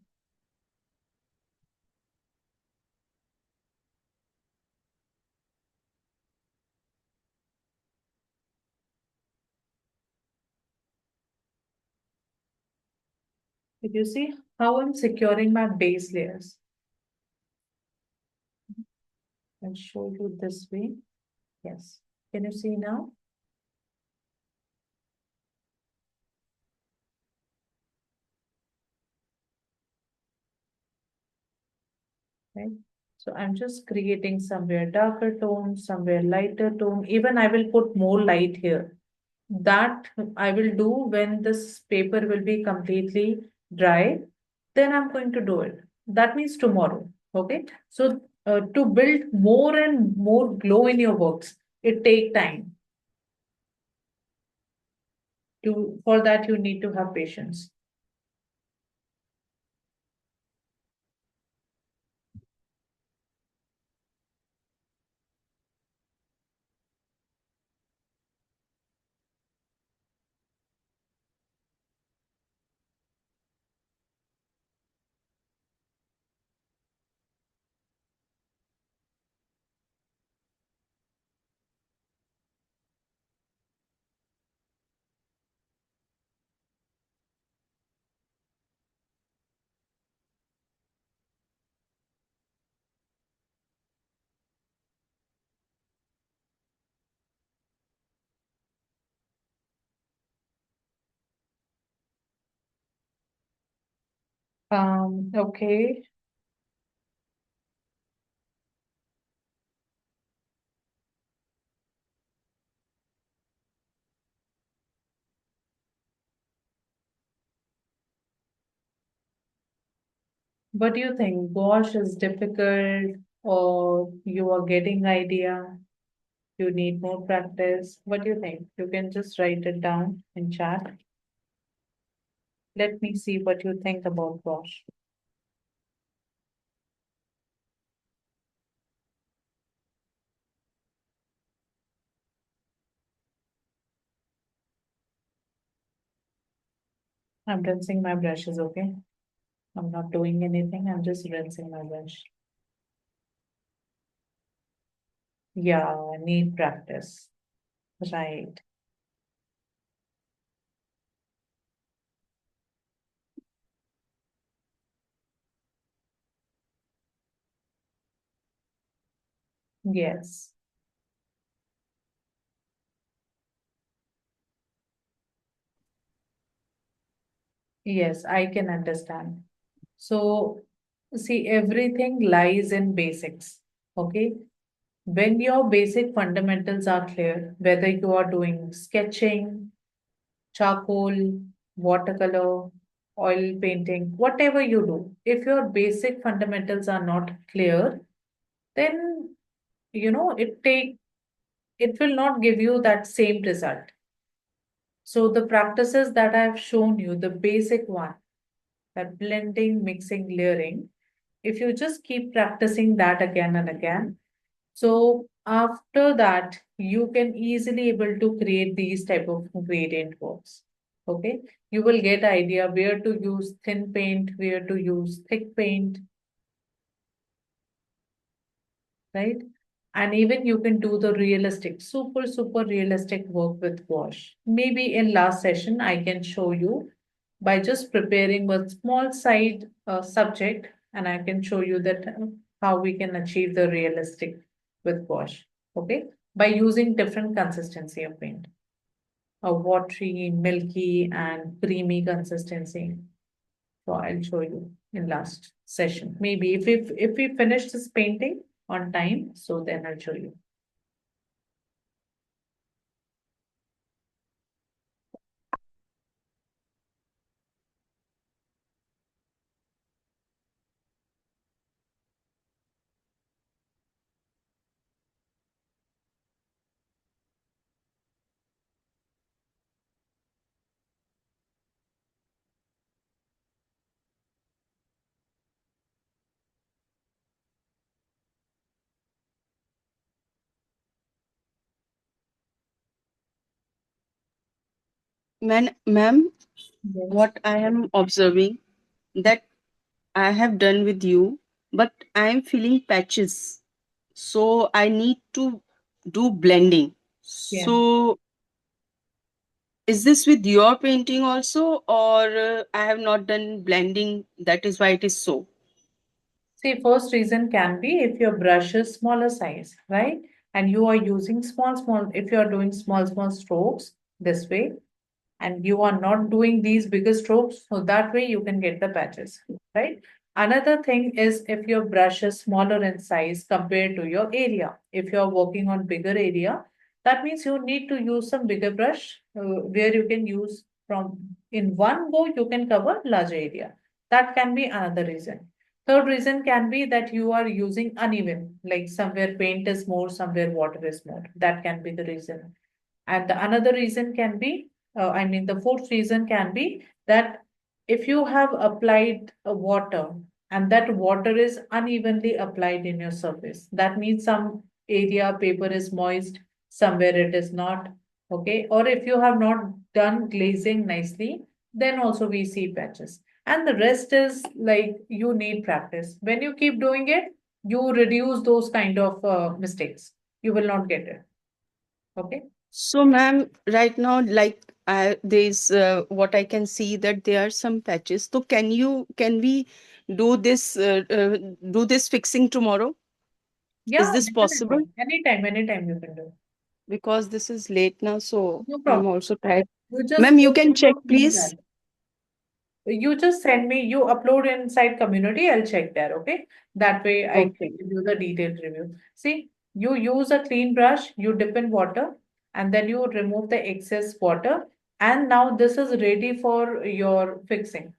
If you see how I'm securing my base layers, I'll show you this way. Yes. Can you see now? Right. So I'm just creating somewhere darker tone, somewhere lighter tone. Even I will put more light here. That I will do when this paper will be completely dry. Then I'm going to do it. That means tomorrow. Okay. So to build more and more glow in your works, it take time. For that you need to have patience. Okay. What do you think? Gouache is difficult or you are getting idea? You need more practice. What do you think? You can just write it down in chat. Let me see what you think about gouache. I'm rinsing my brushes, okay? I'm not doing anything. I'm just rinsing my brush. Yeah, need practice. Right. Yes. Yes, I can understand. So, see, everything lies in basics. Okay. When your basic fundamentals are clear, whether you are doing sketching, charcoal, watercolor, oil painting, whatever you do, if your basic fundamentals are not clear, then it will not give you that same result. So the practices that I've shown you, the basic one, that blending, mixing, layering, if you just keep practicing that again and again, so after that, you can easily able to create these type of gradient works. Okay, you will get idea where to use thin paint, where to use thick paint, right? And even you can do the realistic, super realistic work with gouache. Maybe in last session, I can show you by just preparing a small side subject, and I can show you that how we can achieve the realistic with gouache. Okay, by using different consistency of paint, a watery, milky, and creamy consistency. So I'll show you in last session. Maybe if we finish this painting on time, so then I'll show you.
Ma'am,
Yes.
what I am observing that I have done with you, but I am feeling patches. So I need to do blending.
Yeah.
So is this with your painting also, or I have not done blending? That is why it is so.
See, first reason can be if your brush is smaller size, right? And you are using if you are doing small strokes this way, and you are not doing these bigger strokes, so that way you can get the patches, right? Another thing is if your brush is smaller in size compared to your area. If you are working on bigger area, that means you need to use some bigger brush where you can use from in one go, you can cover larger area. That can be another reason. Third reason can be that you are using uneven, like somewhere paint is more, somewhere water is more. That can be the reason. And the another reason can be, the fourth reason can be that if you have applied water and that water is unevenly applied in your surface, that means some area paper is moist, somewhere it is not. Okay. Or if you have not done glazing nicely, then also we see patches. And the rest is like you need practice. When you keep doing it, you reduce those kind of mistakes. You will not get it. Okay.
So, ma'am, right now, there's what I can see that there are some patches. So, can we do this fixing tomorrow? Is
Yeah,
this possible?
definitely. Anytime you can do.
Because this is late now, so
No
I'm
problem.
also tired.
You just
Ma'am, you
go
can
through
check,
your
please.
feedback. You just send me, you upload inside community, I'll check there, okay? That way I can
Okay.
give you the detailed review. See, you use a clean brush, you dip in water, and then you remove the excess water. And now this is ready for your fixing.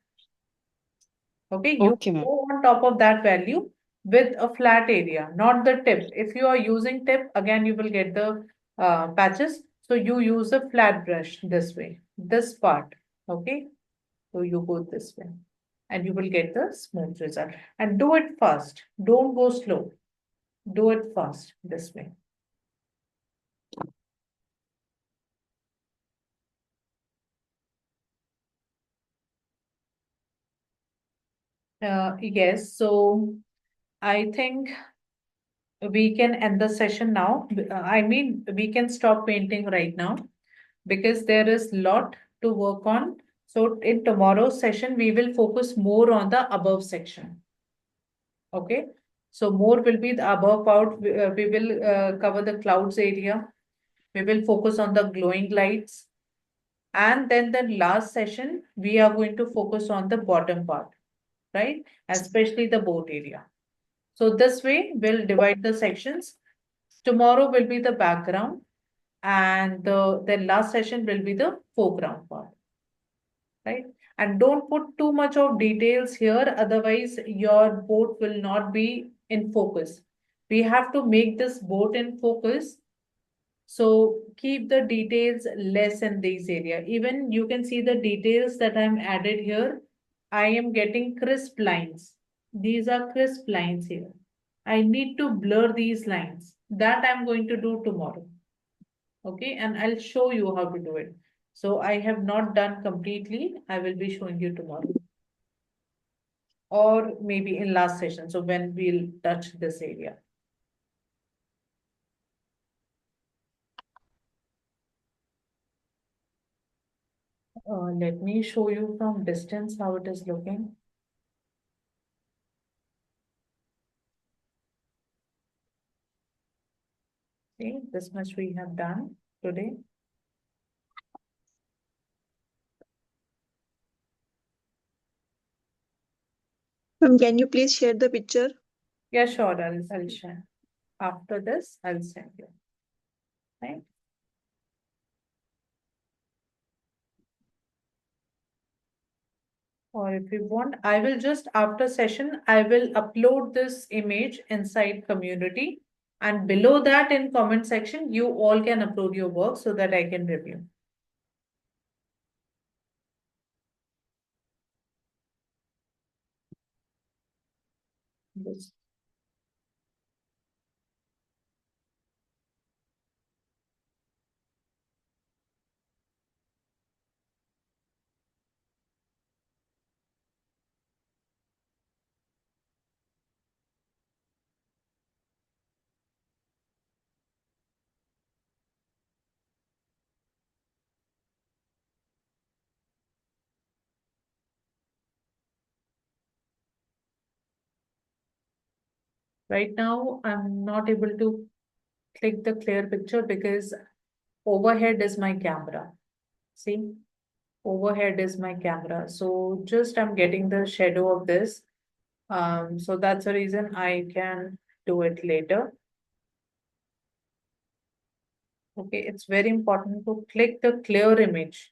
Okay, you
Okay, ma'am.
go on top of that value with a flat area, not the tip. If you are using tip, again, you will get the patches. So you use a flat brush this way, this part. Okay, so you go this way and you will get the smooth result. And do it fast. Don't go slow. Do it fast this way. Yes, so I think we can end the session now. I mean, we can stop painting right now because there is lot to work on. So in tomorrow's session, we will focus more on the above section. Okay. So more will be the above part. We will cover the clouds area. We will focus on the glowing lights. And then the last session, we are going to focus on the bottom part, right? Especially the boat area. So this way, we'll divide the sections. Tomorrow will be the background, and the last session will be the foreground part, right? And don't put too much of details here, otherwise your boat will not be in focus. We have to make this boat in focus. So keep the details less in this area. Even you can see the details that I'm added here. I am getting crisp lines. These are crisp lines here. I need to blur these lines. That I'm going to do tomorrow. Okay, and I'll show you how to do it. So I have not done completely. I will be showing you tomorrow. Or maybe in last session. So when we'll touch this area. Let me show you from distance how it is looking. See, this much we have done today.
Ma'am, can you please share the picture?
Yeah, sure, I'll share. After this, I'll send you. Right? Or if you want, I will just after session, I will upload this image inside community. And below that in comment section, you all can upload your work so that I can review. This. Right now, I'm not able to click the clear picture because overhead is my camera. See, overhead is my camera. So just I'm getting the shadow of this. So that's the reason I can do it later. Okay, it's very important to click the clear image.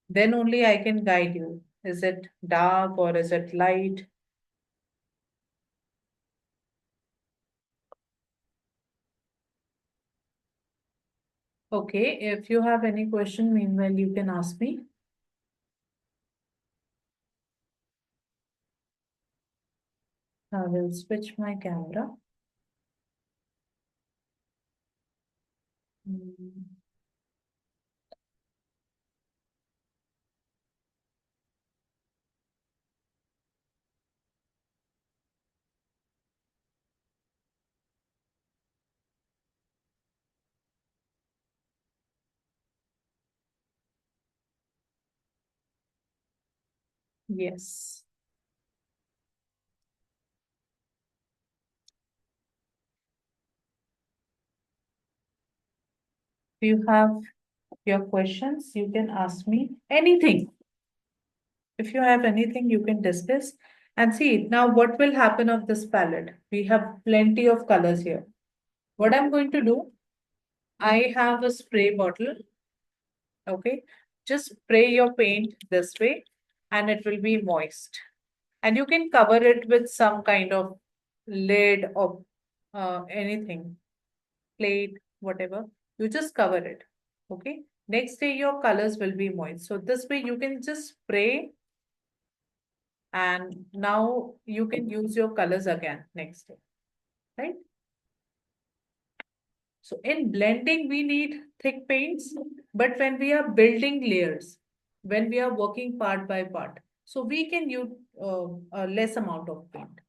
Then only I can guide you. Is it dark or is it light? Okay, if you have any question, meanwhile, you can ask me. I will switch my camera. Mm, Yes. If you have your questions, you can ask me anything. If you have anything, you can discuss. And see, now what will happen of this palette? We have plenty of colors here. What I'm going to do, I have a spray bottle. Okay, just spray your paint this way and it will be moist. And you can cover it with some kind of lid or anything, plate, whatever. You just cover it. Okay. Next day, your colors will be moist. So this way you can just spray and now you can use your colors again next day, right? So in blending, we need thick paints, but when we are building layers, when we are working part by part, so we can use a less amount of paint.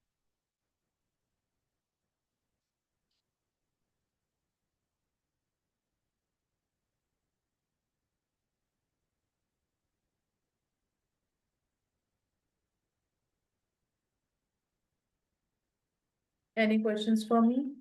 Any questions for me?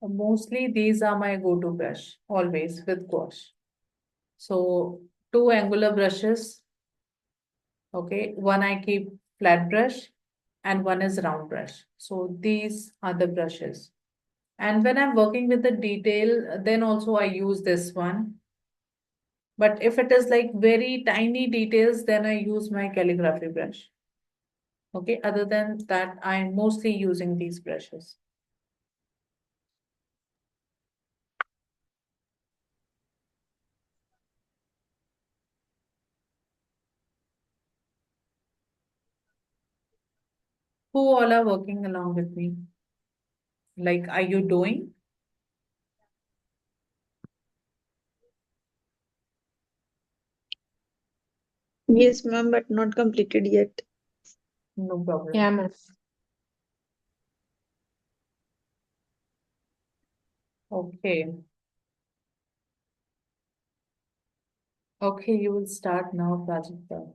Mostly these are my go-to brush, always with gouache. So two angular brushes, okay, one I keep flat brush and one is round brush. So these are the brushes. And when I'm working with the detail, then also I use this one. But if it is like very tiny details, then I use my calligraphy brush. Okay, other than that, I'm mostly using these brushes. Who all are working along with me? Like, are you doing?
Yes, ma'am, but not completed yet.
No problem.
Yeah, ma'am.
Okay. Okay, you will start now, Prajakta.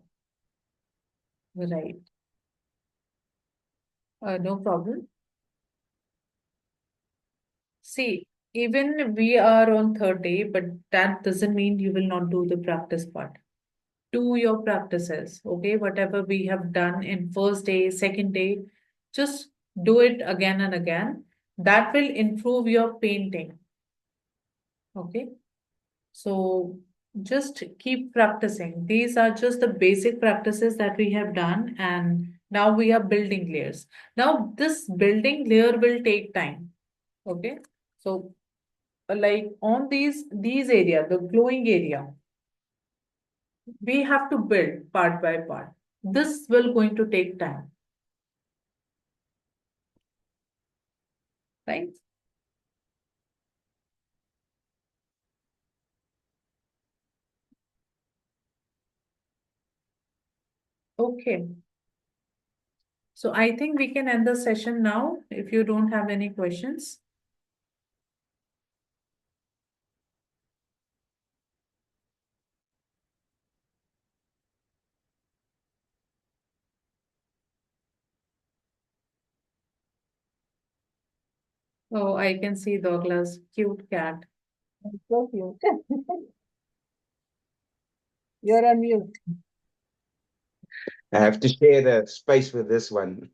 Right. No problem. See, even we are on third day, but that doesn't mean you will not do the practice part. Do your practices, okay? Whatever we have done in first day, second day, just do it again and again. That will improve your painting, okay? So just keep practicing. These are just the basic practices that we have done, and now we are building layers. Now, this building layer will take time, okay? So, like on these area, the glowing area, we have to build part by part. This will going to take time, right? Okay. So I think we can end the session now if you don't have any questions. Oh, I can see Douglas, cute cat.
So cute. You're on mute.
I have to share the space with this one.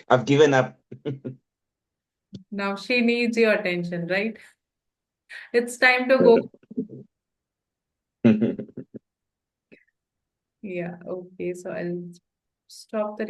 I've given up.
Now she needs your attention, right? It's time to go. Yeah, okay. So I'll stop the